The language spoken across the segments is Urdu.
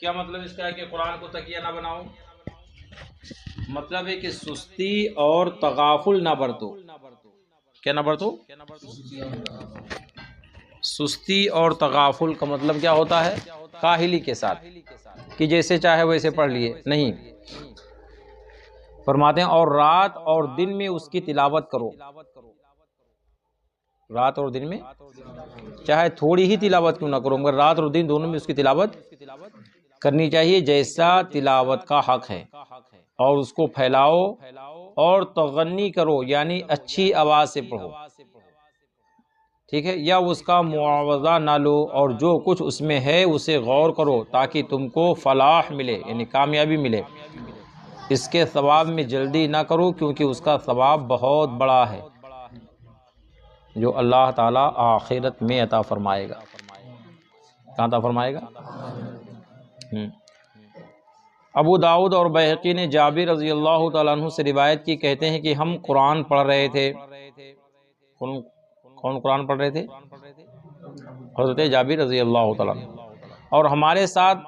کیا مطلب اس کا ہے کہ قرآن کو تکیہ نہ بناؤ؟ مطلب ہے کہ سستی اور تغافل نہ برتو۔ کیا نہ برتو؟ سستی اور تغافل کا مطلب کیا ہوتا ہے؟ کاہلی کے ساتھ، کہ جیسے چاہے ویسے پڑھ لیے، نہیں۔ فرماتے ہیں اور رات اور دن میں اس کی تلاوت کرو۔ رات اور دن میں چاہے تھوڑی ہی تلاوت کیوں نہ کرو، مگر رات اور دن دونوں میں اس کی تلاوت کرنی چاہیے جیسا تلاوت کا حق ہے، اور اس کو پھیلاؤ اور تغنی کرو، یعنی اچھی آواز سے پڑھو، ٹھیک ہے، یا اس کا معاوضہ نہ لو، اور جو کچھ اس میں ہے اسے غور کرو تاکہ تم کو فلاح ملے، یعنی کامیابی ملے۔ اس کے ثواب میں جلدی نہ کرو کیونکہ اس کا ثواب بہت بڑا ہے جو اللہ تعالیٰ آخرت میں عطا فرمائے گا۔ کہاں عطا فرمائے گا؟ ابو داؤد اور بیہقی نے جابر رضی اللہ تعالیٰ عنہ سے روایت کی، کہتے ہیں کہ ہم قرآن پڑھ رہے تھے۔ کون قرآن پڑھ رہے تھے؟ حضرت جابر رضی اللہ تعالیٰ عنہ، اور ہمارے ساتھ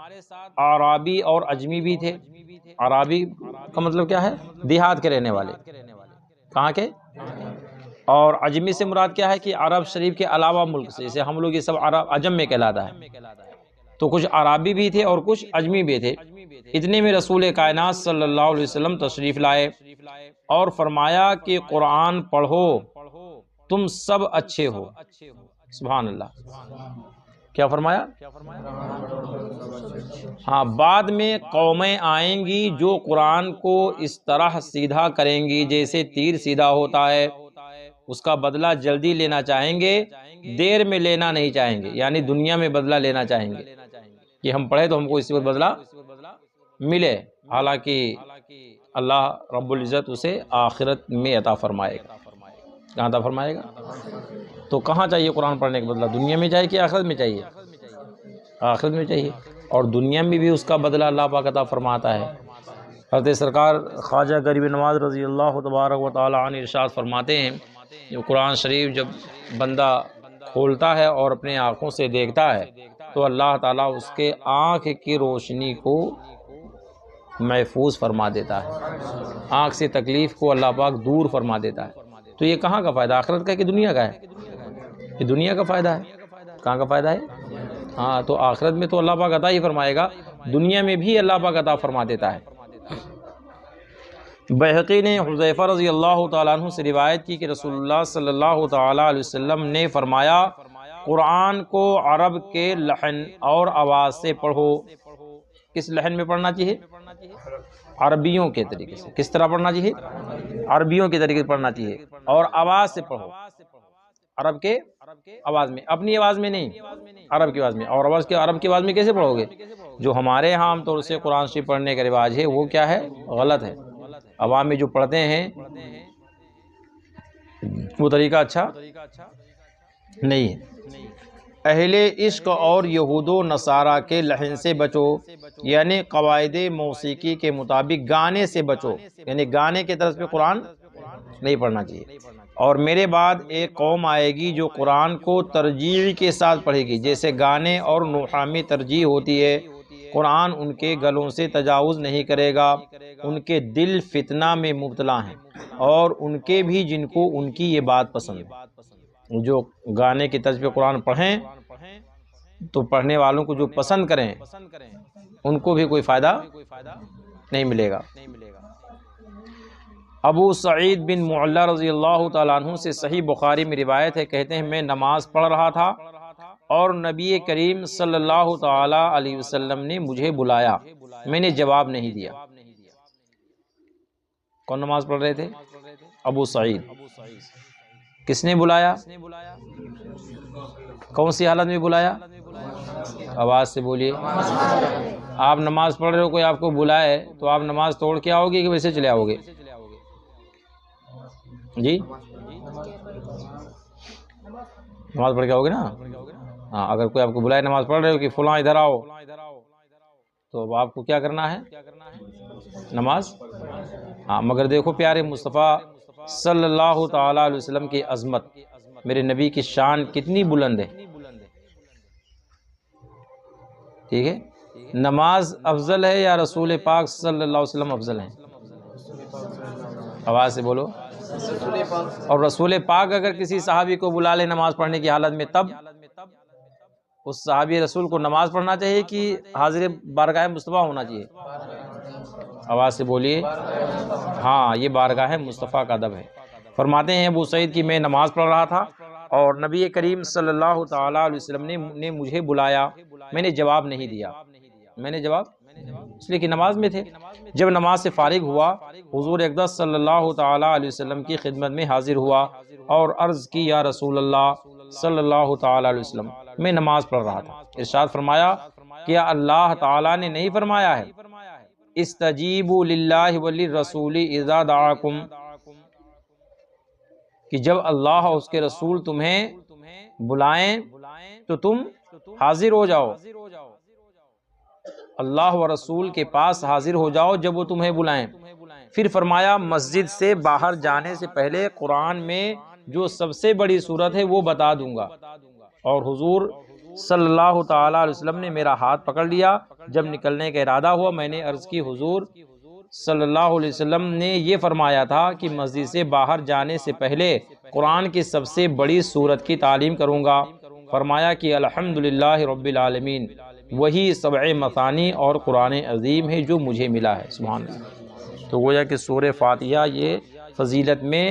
اعرابی اور اجمی بھی تھے۔ اعرابی کا مطلب کیا ہے؟ دیہات کے رہنے والے۔ کہاں کے؟ اور اجمی سے مراد کیا ہے کہ عرب شریف کے علاوہ ملک سے، جیسے ہم لوگ یہ سب عرب عجم میں کہلاتا ہے، تو کچھ عربی بھی تھے اور کچھ اجمی بھی تھے۔ اتنے میں رسول کائنات صلی اللہ علیہ وسلم تشریف لائے اور فرمایا کہ قرآن پڑھو، تم سب اچھے ہو۔ سبحان اللہ، کیا فرمایا؟ ہاں، بعد میں قومیں آئیں گی جو قرآن کو اس طرح سیدھا کریں گی جیسے تیر سیدھا ہوتا ہے، اس کا بدلہ جلدی لینا چاہیں گے، دیر میں لینا نہیں چاہیں گے، یعنی دنیا میں بدلہ لینا چاہیں گے کہ ہم پڑھے تو ہم کو اس وقت بدلہ ملے، حالانکہ اللہ رب العزت اسے آخرت میں عطا فرمائے گا۔ کہاں عطا فرمائے گا؟ تو کہاں چاہیے قرآن پڑھنے کا بدلہ؟ دنیا میں چاہیے کہ آخرت میں چاہیے؟ آخرت میں چاہیے، اور دنیا میں بھی اس کا بدلہ اللہ پاک عطا فرماتا ہے۔ حضرت سرکار خواجہ غریب نواز رضی اللہ تبارک و تعالی عنہ ارشاد فرماتے ہیں، جو قرآن شریف جب بندہ کھولتا ہے اور اپنے آنکھوں سے دیکھتا ہے تو اللہ تعالیٰ اس کے آنکھ کی روشنی کو محفوظ فرما دیتا ہے، آنکھ سے تکلیف کو اللہ پاک دور فرما دیتا ہے۔ تو یہ کہاں کا فائدہ؟ آخرت کا کہ دنیا کا ہے؟ یہ دنیا کا فائدہ ہے۔ کہاں کا فائدہ ہے؟ ہاں، تو آخرت میں تو اللہ پاک عطا ہی فرمائے گا، دنیا میں بھی اللہ پاک عطا فرما دیتا ہے۔ بیہقی نے حذیفہ رضی اللہ تعالیٰ عنہ سے روایت کی کہ رسول اللہ صلی اللہ تعالیٰ علیہ وسلم نے فرمایا، قرآن کو عرب کے لحن اور آواز سے پڑھو۔ کس لحن میں پڑھنا چاہیے؟ عربیوں کے طریقے سے۔ کس طرح پڑھنا چاہیے؟ عربیوں کے طریقے سے پڑھنا چاہیے، اور آواز سے پڑھو، عرب کے آواز میں، اپنی آواز میں نہیں، عرب کی آواز میں۔ اور عرب کی آواز میں کیسے پڑھو گے؟ جو ہمارے ہاں عام طور سے قرآن شریف پڑھنے کا رواج ہے وہ کیا ہے؟ غلط ہے۔ عوام میں جو پڑھتے ہیں وہ طریقہ اچھا نہیں ہے۔ اہل عشق اور یہود و نصارہ کے لحن سے بچو، یعنی قواعد موسیقی کے مطابق گانے سے بچو، یعنی گانے کے طرز پہ قرآن نہیں پڑھنا چاہیے۔ اور میرے بعد ایک قوم آئے گی جو قرآن کو ترجیع کے ساتھ پڑھے گی، جیسے گانے اور نوحہ ترجیع ہوتی ہے۔ قرآن ان کے گلوں سے تجاوز نہیں کرے گا، ان کے دل فتنہ میں مبتلا ہیں، اور ان کے بھی جن کو ان کی یہ بات پسند ہے۔ جو گانے کی طرز پہ قرآن پڑھیں تو پڑھنے والوں کو جو پسند کریں ان کو بھی کوئی فائدہ نہیں ملے گا۔ ابو سعید بن معلی رضی اللہ تعالیٰ عنہ سے صحیح بخاری میں روایت ہے، کہتے ہیں میں نماز پڑھ رہا تھا اور نبی کریم صلی اللہ تعالیٰ علیہ وسلم نے مجھے بلایا، میں نے جواب نہیں دیا۔ کون نماز پڑھ رہے تھے؟ ابو سعید۔ کس نے بلایا؟ کون سی حالت میں بلایا؟ آواز سے بولیے۔ آپ نماز پڑھ رہے ہو، کوئی آپ کو بلائے تو آپ نماز توڑ کے آؤ گے کہ ویسے چلے آؤ گے؟ جی، نماز پڑھ کے آؤ گے نا؟ ہاں، اگر کوئی آپ کو بلائے نماز پڑھ رہے ہو کہ فلاں ادھر آؤ، تو اب آپ کو کیا کرنا ہے؟ نماز۔ ہاں، مگر دیکھو پیارے مصطفیٰ صلی اللہ تعالیٰ علیہ وسلم کی عظمت، میرے نبی کی شان کتنی بلند ہے، ٹھیک ہے؟ نماز افضل ہے یا رسول پاک صلی اللہ علیہ وسلم افضل ہیں؟ آواز سے بولو۔ اور رسول پاک اگر کسی صحابی کو بلا لے نماز پڑھنے کی حالت میں، تب اس صحابی رسول کو نماز پڑھنا چاہیے کہ حاضر بارگاہ مصطفیٰ ہونا چاہیے؟ آواز سے بولیے۔ ہاں، یہ بارگاہ مصطفیٰ کا ادب ہے۔ فرماتے ہیں ابو سعید کہ میں نماز پڑھ رہا تھا اور نبی کریم صلی اللہ تعالیٰ علیہ وسلم نے مجھے بلایا، میں نے جواب نہیں دیا، اس لیے کہ نماز میں تھے۔ جب نماز سے فارغ ہوا، حضور اقدس صلی اللہ تعالیٰ علیہ وسلم کی خدمت میں حاضر ہوا اور عرض کی یا رسول اللہ صلی اللہ تعالیٰ علیہ وسلم، میں نماز پڑھ رہا تھا۔ ارشاد فرمایا کیا اللہ تعالیٰ نے نہیں فرمایا ہے استجیبوا للہ وللرسول اذا دعاکم، کہ جب اللہ اور اس کے رسول تمہیں بلائیں تو تم حاضر ہو جاؤ، اللہ و رسول کے پاس حاضر ہو جاؤ جب وہ تمہیں بلائیں۔ پھر فرمایا مسجد سے باہر جانے سے پہلے قرآن میں جو سب سے بڑی سورت ہے وہ بتا دوں گا، اور حضور صلی اللہ تعالیٰ علیہ وسلم نے میرا ہاتھ پکڑ لیا۔ جب نکلنے کا ارادہ ہوا میں نے عرض کی حضور صلی اللہ علیہ وسلم نے یہ فرمایا تھا کہ مسجد سے باہر جانے سے پہلے قرآن کی سب سے بڑی سورت کی تعلیم کروں گا۔ فرمایا کہ الحمدللہ رب العالمین، وہی سبع مثانی اور قرآن عظیم ہے جو مجھے ملا ہے۔ سبحان اللہ۔ تو گویا کہ سورہ فاتحہ یہ فضیلت میں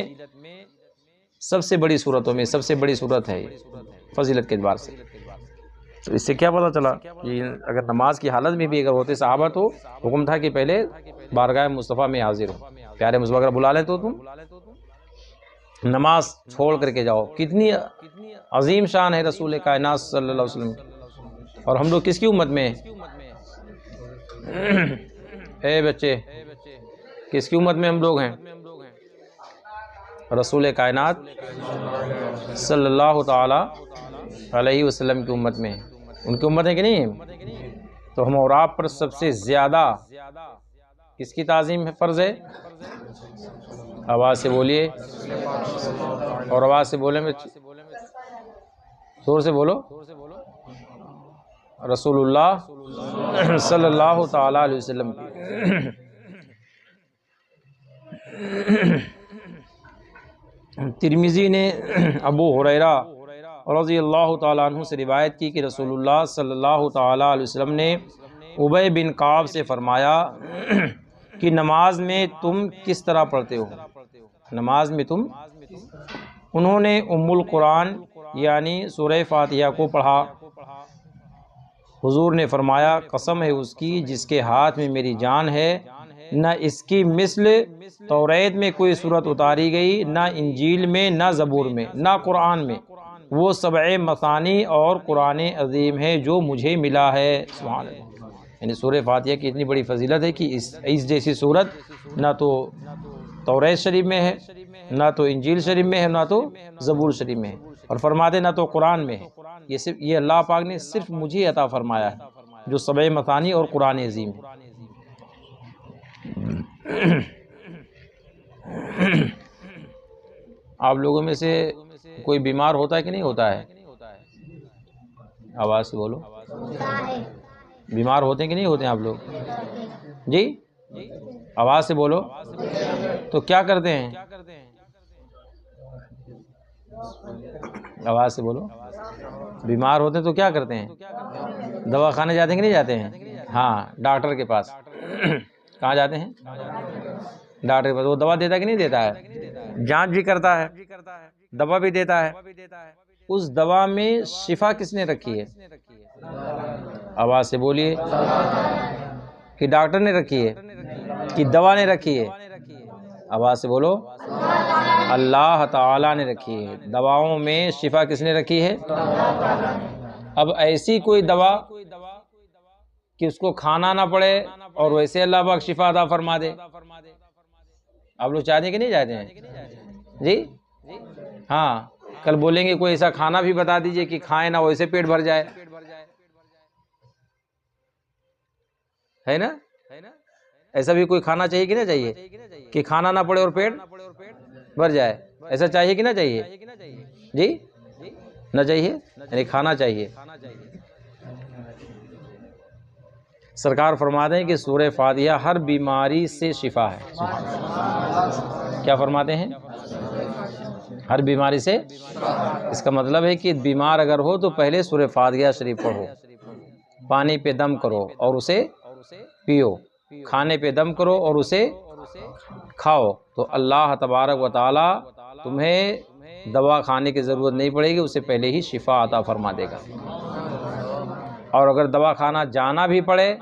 سب سے بڑی صورتوں میں سب سے بڑی صورت ہے فضیلت کے اعتبار سے۔ تو اس سے کیا پتہ چلا کہ اگر نماز کی حالت میں بھی اگر ہوتے صحابہ تو حکم تھا کہ پہلے بارگاہ مصطفیٰ میں حاضر ہو، پیارے مصطفیٰ اگر بلا لیں تو تم نماز چھوڑ کر کے جاؤ۔ کتنی عظیم شان ہے رسول کائنات صلی اللہ علیہ وسلم، اور ہم لوگ کس کی امت میں ہیں؟ اے بچے، کس کی امت میں ہم لوگ ہیں؟ رسول کائنات صلی اللہ تعالی علیہ وسلم کی امت میں ہیں۔ ان کی امت ہے کہ نہیں ہے؟ تو ہم اور آپ پر سب سے زیادہ کس کی تعظیم ہے فرض ہے؟ آواز سے بولیے، اور آواز سے بولیں، زور سے بولو۔ رسول اللہ صلی اللہ تعالی علیہ وسلم کی۔ ترمذی نے ابو ہریرہ رضی اللہ تعالیٰ عنہ سے روایت کی کہ رسول اللہ صلی اللہ تعالیٰ علیہ وسلم نے ابی بن کعب سے فرمایا کہ نماز میں تم کس طرح پڑھتے ہو؟ نماز میں تم؟ انہوں نے ام القرآن یعنی سورہ فاتحہ کو پڑھا۔ حضور نے فرمایا قسم ہے اس کی جس کے ہاتھ میں میری جان ہے، نہ اس کی مثل توریت میں کوئی صورت اتاری گئی، نہ انجیل میں، نہ زبور میں، نہ قرآن میں، وہ سبع مثانی اور قرآن عظیم ہے جو مجھے ملا ہے۔ سبحان اللہ۔ یعنی سورہ فاتحہ کی اتنی بڑی فضیلت ہے کہ اس جیسی صورت نہ تو توریت شریف میں ہے، نہ تو انجیل شریف میں ہے، نہ تو زبور شریف میں ہے، اور فرماتے نہ تو قرآن میں ہے۔ یہ اللہ پاک نے صرف مجھے عطا فرمایا ہے جو سبع مثانی اور قرآن عظیم ہے۔ آپ لوگوں میں سے کوئی بیمار ہوتا ہے کہ نہیں ہوتا ہے؟ آواز سے بولو۔ بیمار ہوتے ہیں کہ نہیں ہوتے ہیں آپ لوگ؟ جی آواز سے بولو۔ تو کیا کرتے ہیں؟ آواز سے بولو۔ بیمار ہوتے ہیں تو کیا کرتے ہیں؟ دوا خانے جاتے ہیں کہ نہیں جاتے ہیں؟ ہاں، ڈاکٹر کے پاس۔ کہاں جاتے ہیں؟ ڈاکٹر کے پاس۔ وہ دوا دیتا ہے کہ نہیں دیتا ہے؟ جانچ بھی کرتا ہے، دوا بھی دیتا ہے۔ اس دوا میں شفا کس نے رکھی ہے؟ آواز سے بولیے۔ کہ ڈاکٹر نے رکھی ہے کہ دوا نے رکھی ہے؟ آواز سے بولو۔ اللہ تعالیٰ نے رکھی ہے۔ دواؤں میں شفا کس نے رکھی ہے؟ اب ایسی کوئی دوا کہ اس کو کھانا نہ پڑے اور ویسے اللہ پاک شفا عطا فرما دے، آپ لوگ چاہتے ہیں کہ نہیں چاہتے ہیں؟ جی ہاں، کل بولیں گے کوئی ایسا کھانا بھی بتا دیجئے کہ کھائیں نہ ویسے پیٹ بھر جائے، ہے نا؟ ایسا بھی کوئی کھانا چاہیے کہ نہ چاہیے کہ کھانا نہ پڑے اور پیٹ بھر جائے؟ ایسا چاہیے کہ نہ چاہیے؟ جی نہ چاہیے، یعنی کھانا چاہیے۔ سرکار فرماتے ہیں کہ سورہ فاتحہ ہر بیماری سے شفا ہے. سبحان اللہ. کیا فرماتے ہیں؟ ہر بیماری سے. اس کا مطلب ہے کہ بیمار اگر ہو تو پہلے سورہ فاتحہ شریف پڑھو، پانی پہ دم کرو اور اسے پیو، کھانے پہ دم کرو اور اسے کھاؤ، تو اللہ تبارک و تعالی تمہیں دوا کھانے کی ضرورت نہیں پڑے گی، اس سے پہلے ہی شفا عطا فرما دے گا. اور اگر دوا کھانا جانا بھی پڑے،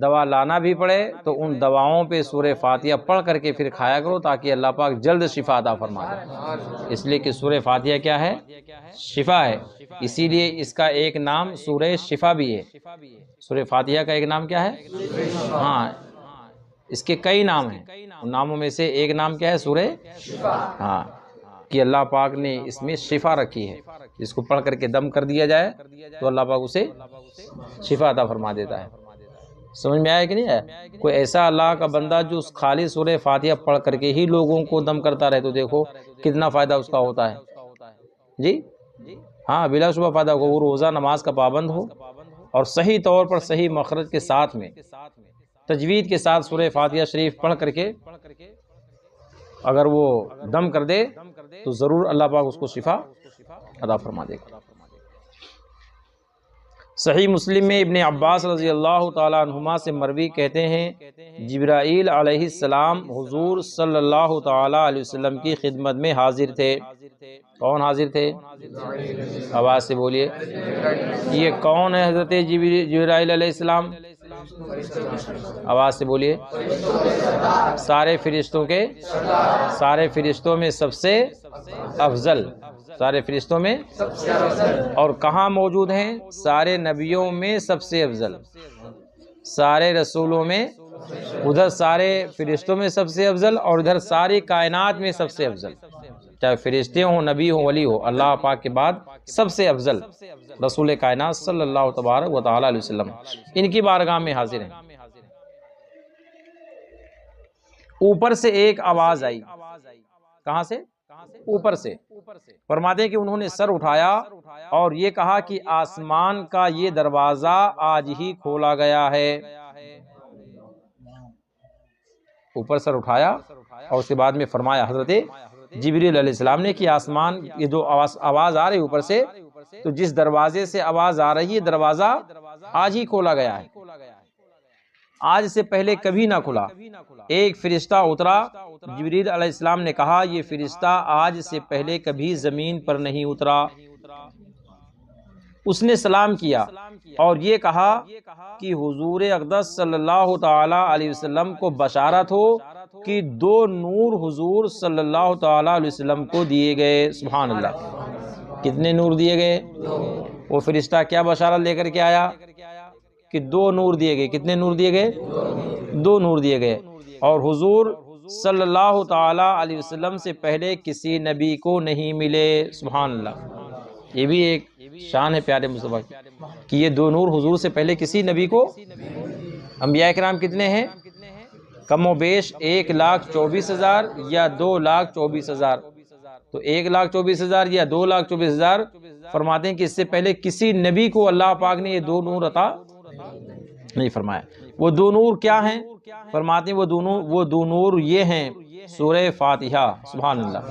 دوا لانا بھی پڑے، تو ان دواؤں پہ سورہ فاتحہ پڑھ کر کے پھر کھایا کرو تاکہ اللہ پاک جلد شفا عطا فرما دے. اس لیے کہ سورہ فاتحہ کیا ہے؟ شفا ہے. اسی لیے اس کا ایک نام سورہ شفا بھی ہے. سورہ فاتحہ کا ایک نام کیا ہے؟ ہاں، اس کے کئی نام ہیں. ان ناموں میں سے ایک نام کیا ہے؟ سورہ شفا. ہاں، کہ اللہ پاک نے اس میں شفا رکھی ہے. جس کو پڑھ کر کے دم کر دیا جائے تو اللہ پاک اسے شفا عطا فرما دیتا ہے. سمجھ میں آیا کہ نہیں آیا؟ کوئی ایسا اللہ کا بندہ جو خالی سورہ فاتحہ پڑھ کر کے ہی لوگوں کو دم کرتا رہے تو دیکھو کتنا فائدہ اس کا ہوتا ہے. جی ہاں، بلا شبہ فائدہ ہوگا. وہ روزہ نماز کا پابند ہو اور صحیح طور پر صحیح مخرج کے ساتھ میں تجوید کے ساتھ سورہ فاتحہ شریف پڑھ کر کے اگر وہ دم کر دے تو ضرور اللہ پاک اس کو شفا عطا فرما دے گا. صحیح مسلم میں ابن عباس رضی اللہ تعالیٰ عنہما سے مروی کہتے ہیں جبرائیل علیہ السلام حضور صلی اللہ تعالیٰ علیہ وسلم کی خدمت میں حاضر تھے. کون حاضر تھے؟ آواز سے بولیے. یہ کون ہے حضرت جبرائیل علیہ السلام؟ آواز سے بولیے. سارے فرشتوں میں سب سے افضل. سارے فرشتوں میں اور کہاں موجود ہیں؟ سارے نبیوں میں سب سے افضل، سارے رسولوں میں، ادھر سارے فرشتوں میں سب سے افضل اور ادھر ساری کائنات میں سب سے افضل. چاہے فرشتے ہوں، نبی ہوں، ولی ہو، اللہ پاک کے بعد سب سے افضل رسول کائنات صلی اللہ تبارک و تعالی علیہ وسلم ان کی بارگاہ میں حاضر ہیں. اوپر سے ایک آواز آئی. کہاں سے؟ اوپر سے. فرماتے ہیں کہ انہوں نے سر اٹھایا اور یہ کہا کہ آسمان کا یہ دروازہ آج ہی کھولا گیا ہے. اوپر سر اٹھایا اور اس کے بعد میں فرمایا حضرت جبریل علیہ السلام نے کہ آسمان یہ جو آواز آ رہی اوپر سے، تو جس دروازے سے آواز آ رہی ہے دروازہ آج ہی کھولا گیا ہے، آج سے پہلے کبھی نہ کھلا. ایک فرشتہ اترا. جبریل علیہ السلام نے کہا یہ فرشتہ آج سے پہلے کبھی زمین پر نہیں اترا. اس نے سلام کیا اور یہ کہا کہ حضور اقدس صلی اللہ تعالی علیہ وسلم کو بشارت ہو کہ 2 نور حضور صلی اللہ تعالی علیہ وسلم کو دیے گئے. سبحان اللہ. کتنے نور دیے گئے؟ وہ فرشتہ کیا بشارت لے کر کے آیا کہ 2 نور دیے گئے. کتنے نور دیے گئے؟ 2 نور دیے گئے. اور حضور صلی اللہ تعالی علیہ وسلم سے پہلے کسی نبی کو نہیں ملے. سبحان اللہ. یہ بھی ایک شان ہے پیارے مصطفیٰ کہ یہ 2 نور حضور سے پہلے کسی نبی کو. انبیاء کرام کتنے ہیں؟ کم و بیش 1,24,000 یا 2,24,000. تو 1,24,000 یا 2,24,000 فرماتے ہیں کہ اس سے پہلے کسی نبی کو اللہ پاک نے یہ 2 نور عطا نہیں فرمایا. وہ 2 نور کیا ہیں؟ فرماتے ہیں وہ 2 نور یہ ہیں سورہ فاتحہ. سبحان اللہ.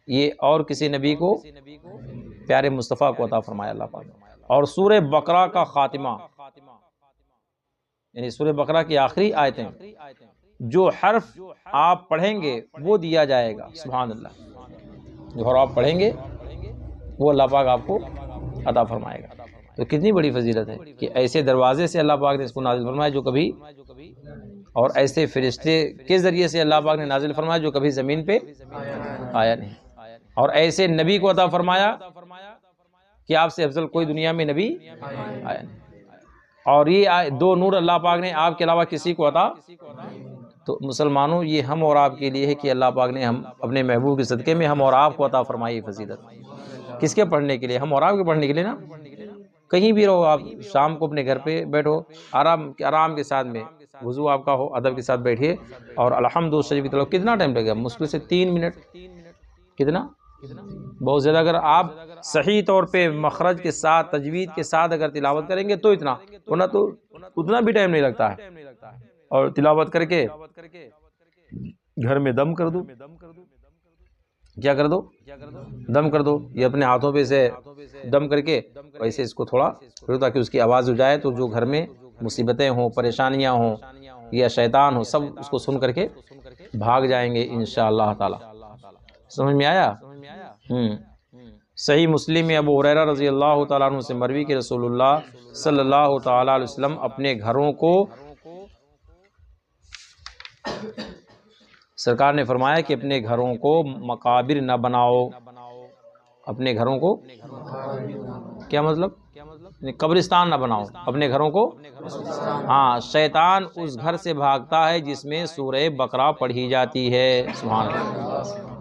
یہ اور کسی نبی کو پیارے مصطفیٰ کو عطا فرمایا اللہ پاک. اور سورہ بقرہ کا خاتمہ یعنی سورہ بقرہ کی آخری آیتیں جو حرف آپ پڑھیں گے وہ دیا جائے گا. سبحان اللہ. جو حرف آپ پڑھیں گے وہ اللہ پاک آپ کو عطا فرمائے گا. تو کتنی بڑی فضیلت ہے کہ ایسے دروازے سے اللہ پاک نے اس کو نازل فرمایا جو کبھی، اور ایسے فرشتے کے ذریعے سے اللہ پاک نے نازل فرمایا جو کبھی زمین پہ آیا نہیں، اور ایسے نبی کو عطا فرمایا کہ آپ سے افضل کوئی دنیا میں نبی آیا نہیں. اور یہ 2 نور اللہ پاک نے آپ کے علاوہ کسی کو عطا. تو مسلمانوں یہ ہم اور آپ کے لیے ہے کہ اللہ پاک نے ہم اپنے محبوب کے صدقے میں ہم اور آپ کو عطا فرمائی فضیلت. کس کے پڑھنے کے لیے؟ ہم اور آپ کے پڑھنے کے لیے نا. کہیں بھی رہو آپ، شام کو اپنے گھر پہ بیٹھو آرام کے ساتھ میں، وضو آپ کا ہو، ادب کے ساتھ بیٹھیے اور الحمد شریف کی طرف. کتنا ٹائم لگے گا؟ مشکل سے 3 منٹ. کتنا بہت زیادہ اگر آپ صحیح طور پہ مخرج کے ساتھ تجوید کے ساتھ اگر تلاوت کریں گے تو اتنا، ورنہ تو اتنا بھی ٹائم نہیں لگتا ہے. اور تلاوت کر کے گھر میں دم کر دو. کیا کر دو؟ دم کر دو. یہ اپنے ہاتھوں پہ سے دم کر کے ایسے اس کو تھوڑا تاکہ اس کی آواز ہو جائے، تو جو گھر میں مصیبتیں ہوں، پریشانیاں ہوں یا شیطان ہو، سب اس کو سن کر کے بھاگ جائیں گے انشاءاللہ تعالی. سمجھ میں آیا؟ صحیح مسلم میں ابو ہریرہ رضی اللہ تعالیٰ عنہ سے مروی کہ رسول اللہ صلی اللہ تعالیٰ علیہ وسلم اپنے گھروں کو، سرکار نے فرمایا کہ اپنے گھروں کو مقابر نہ بناؤ. اپنے گھروں کو کیا مطلب؟ قبرستان نہ بناؤ اپنے گھروں کو. ہاں، شیطان اس گھر سے بھاگتا ہے جس میں سورہ بقرہ پڑھی جاتی ہے. سبحان اللہ.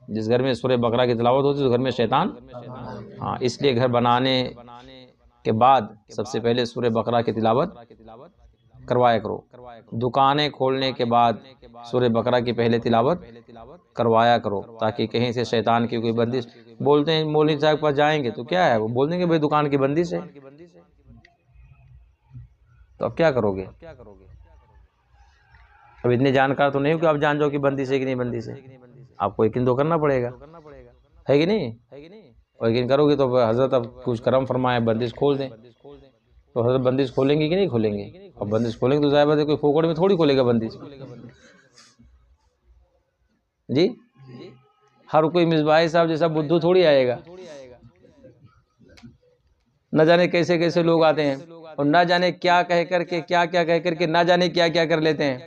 جس گھر میں سورہ بقرہ کی تلاوت ہوتی ہے اس گھر میں شیطان. ہاں، اس لیے گھر بنانے کے بعد سب سے پہلے سورہ بقرہ کی تلاوت کروایا کرو. دکانیں کھولنے کے بعد سورہ بقرہ کی پہلے تلاوت کروایا کرو، تاکہ کہیں سے شیطان کی کوئی بندش. بولتے ہیں مولوی صاحب کے پاس جائیں گے تو کیا ہے، وہ بول دیں گے بھائی دکان کی بندش ہے. تو اب کیا کرو گے؟ اب اتنے جانکار تو نہیں ہو کہ آپ جان جاؤ کہ بندش ہے کہ نہیں بندش ہے. آپ کو یقین تو کرنا پڑے گا، ہے کہ نہیں؟ اور یقین کرو گے تو حضرت اب کچھ کرم فرمائے بندش کھول دیں. تو حضرت بندش کھولیں گے کہ نہیں کھولیں گے؟ اب بندش کھولیں گے تو ظاہر بات ہے کوئی پھوکڑ میں تھوڑی کھولے گا بندش. جی، ہر کوئی مصباح صاحب جیسا بدھو تھوڑی آئے گا. نہ جانے کیسے کیسے لوگ آتے ہیں اور نہ جانے کیا کہہ کر کے کیا کیا کہہ کر کے نہ جانے کیا کیا کر لیتے ہیں.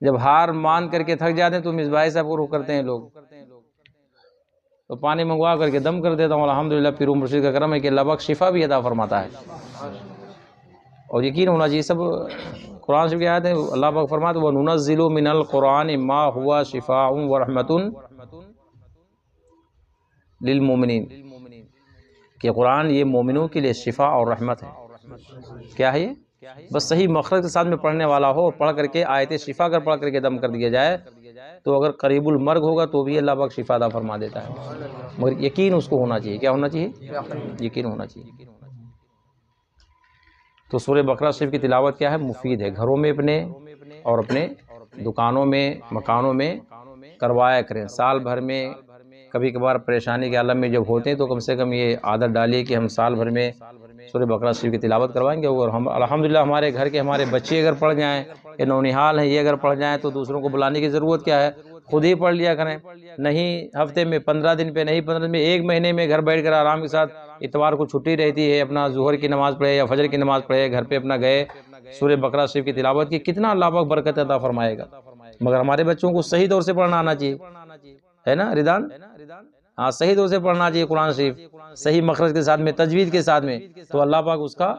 جب ہار مان کر کے تھک جاتے ہیں تو مصباح صاحب کو رخ کرتے ہیں لوگ. تو پانی منگوا کر کے دم کر دیتا ہوں. الحمدللہ پیر مرشد کا کرم ہے کہ اللہ پاک شفا بھی عطا فرماتا ہے. اور یقین ہونا چاہیے سب قرآن شریف کی آیت ہے. اللہ پاک فرماتا ہے وَنُنَزِّلُ مِنَ الْقُرْآنِ مَا هُوَ شِفَاءٌ وَرَحْمَةٌ لِلْمُؤْمِنِينَ، کہ قرآن یہ مومنوں کے لیے شفا اور رحمت ہے. کیا ہے یہ؟ بس صحیح مخرج کے ساتھ میں پڑھنے والا ہو، پڑھ کر کے آیت شفا کر پڑھ کر کے دم کر دیا جائے تو اگر قریب المرگ ہوگا تو بھی اللہ پاک شفا عطا فرما دیتا ہے. مگر یقین اس کو ہونا چاہیے. کیا ہونا چاہیے؟ یقین ہونا چاہیے. تو سورہ بقرہ شریف کی تلاوت کیا ہے؟ مفید ہے. گھروں میں اپنے اور اپنے دکانوں میں مکانوں میں کروایا کریں. سال بھر میں کبھی کبھار پریشانی کے عالم میں جب ہوتے ہیں تو کم سے کم یہ عادت ڈالیے کہ ہم سال بھر میں سورہ بقرہ شریف کی تلاوت کروائیں گے. اور ہم الحمدللہ ہمارے گھر کے ہمارے بچے اگر پڑھ جائیں یا نونہال ہیں یہ اگر پڑھ جائیں تو دوسروں کو بلانے کی ضرورت کیا ہے، خود ہی پڑھ لیا کریں. نہیں ہفتے میں 15 دن پہ، نہیں 15 دن میں، ایک مہینے میں گھر بیٹھ کر آرام کے ساتھ. اتوار کو چھٹی رہتی ہے، اپنا ظہر کی نماز پڑھے یا فجر کی نماز پڑھے، گھر پہ اپنا گئے سورہ بقرہ شریف کی تلاوت کی، کتنا اللہ پاک برکت عطا فرمائے گا. مگر ہمارے بچوں کو صحیح طور سے پڑھنا آنا چاہیے، ہے نا ردان؟ ہاں، صحیح طور سے پڑھنا چاہیے قرآن شریف، صحیح مخرج کے ساتھ میں، تجوید کے ساتھ میں. تو اللہ پاک اس کا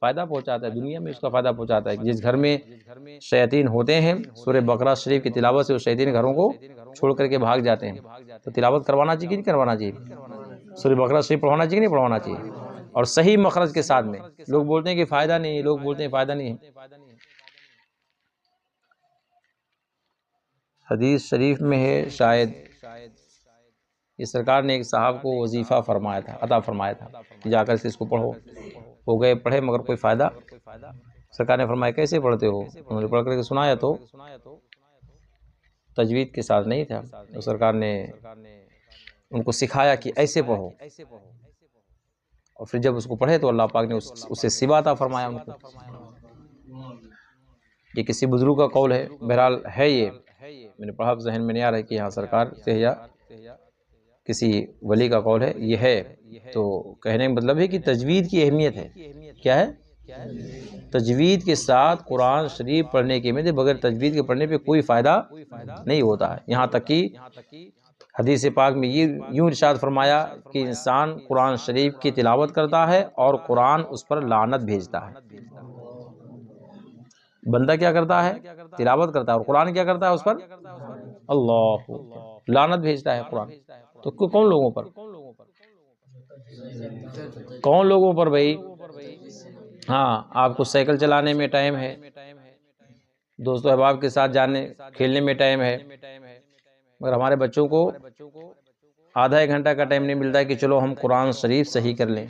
فائدہ پہنچاتا ہے، دنیا میں اس کا فائدہ پہنچاتا ہے. جس گھر میں شیاطین ہوتے ہیں سورہ بقرہ شریف کی تلاوت سے وہ شیاطین گھروں کو چھوڑ کر کے بھاگ جاتے ہیں. تو تلاوت کروانا چاہیے کہ نہیں کروانا چاہیے؟ سورہ بقرہ شریف پڑھوانا چاہیے کہ نہیں پڑھوانا چاہیے؟ اور صحیح مخرج کے ساتھ میں. لوگ بولتے ہیں کہ فائدہ نہیں ہے، لوگ بولتے ہیں فائدہ نہیں ہے. حدیث شریف میں ہے شاید یہ سرکار نے ایک صاحب کو وظیفہ فرمایا تھا، عطا فرمایا تھا کہ جا کر سے اس کو پڑھو. ہو گئے پڑھے مگر کوئی فائدہ. سرکار نے فرمایا کیسے پڑھتے ہو؟ انہوں نے پڑھ کر کے سنایا تو تجوید کے ساتھ نہیں تھا. تو سرکار نے ان کو سکھایا کہ ایسے پڑھو، اور پھر جب اس کو پڑھے تو اللہ پاک نے اسے سوا عطا فرمایا ان کو. یہ کسی بزرگ کا قول ہے، بہرحال ہے یہ، میں نے پڑھا ذہن میں نہیں آ رہا ہے کہ یہاں سرکار سے یا کسی ولی کا قول ہے، یہ ہے. تو کہنے کا مطلب ہے کہ تجوید کی اہمیت ہے. کیا ہے؟ تجوید کے ساتھ قرآن شریف پڑھنے کی اہمیت ہے. بغیر تجوید کے پڑھنے پہ کوئی فائدہ نہیں ہوتا ہے. یہاں تک کہ حدیث پاک میں یہ یوں ارشاد فرمایا کہ انسان قرآن شریف کی تلاوت کرتا ہے اور قرآن اس پر لعنت بھیجتا ہے. بندہ کیا کرتا ہے؟ تلاوت کرتا ہے، اور قرآن کیا کرتا ہے؟ اس پر اللہ لعنت بھیجتا ہے قرآن. تو کون لوگوں پر؟ کون لوگوں پر بھائی؟ ہاں، آپ کو سائیکل چلانے میں ٹائم ہے، دوستوں احباب کے ساتھ جانے کھیلنے میں ٹائم ہے، مگر ہمارے بچوں کو آدھا ایک گھنٹہ کا ٹائم نہیں ملتا ہے کہ چلو ہم قرآن شریف صحیح کر لیں۔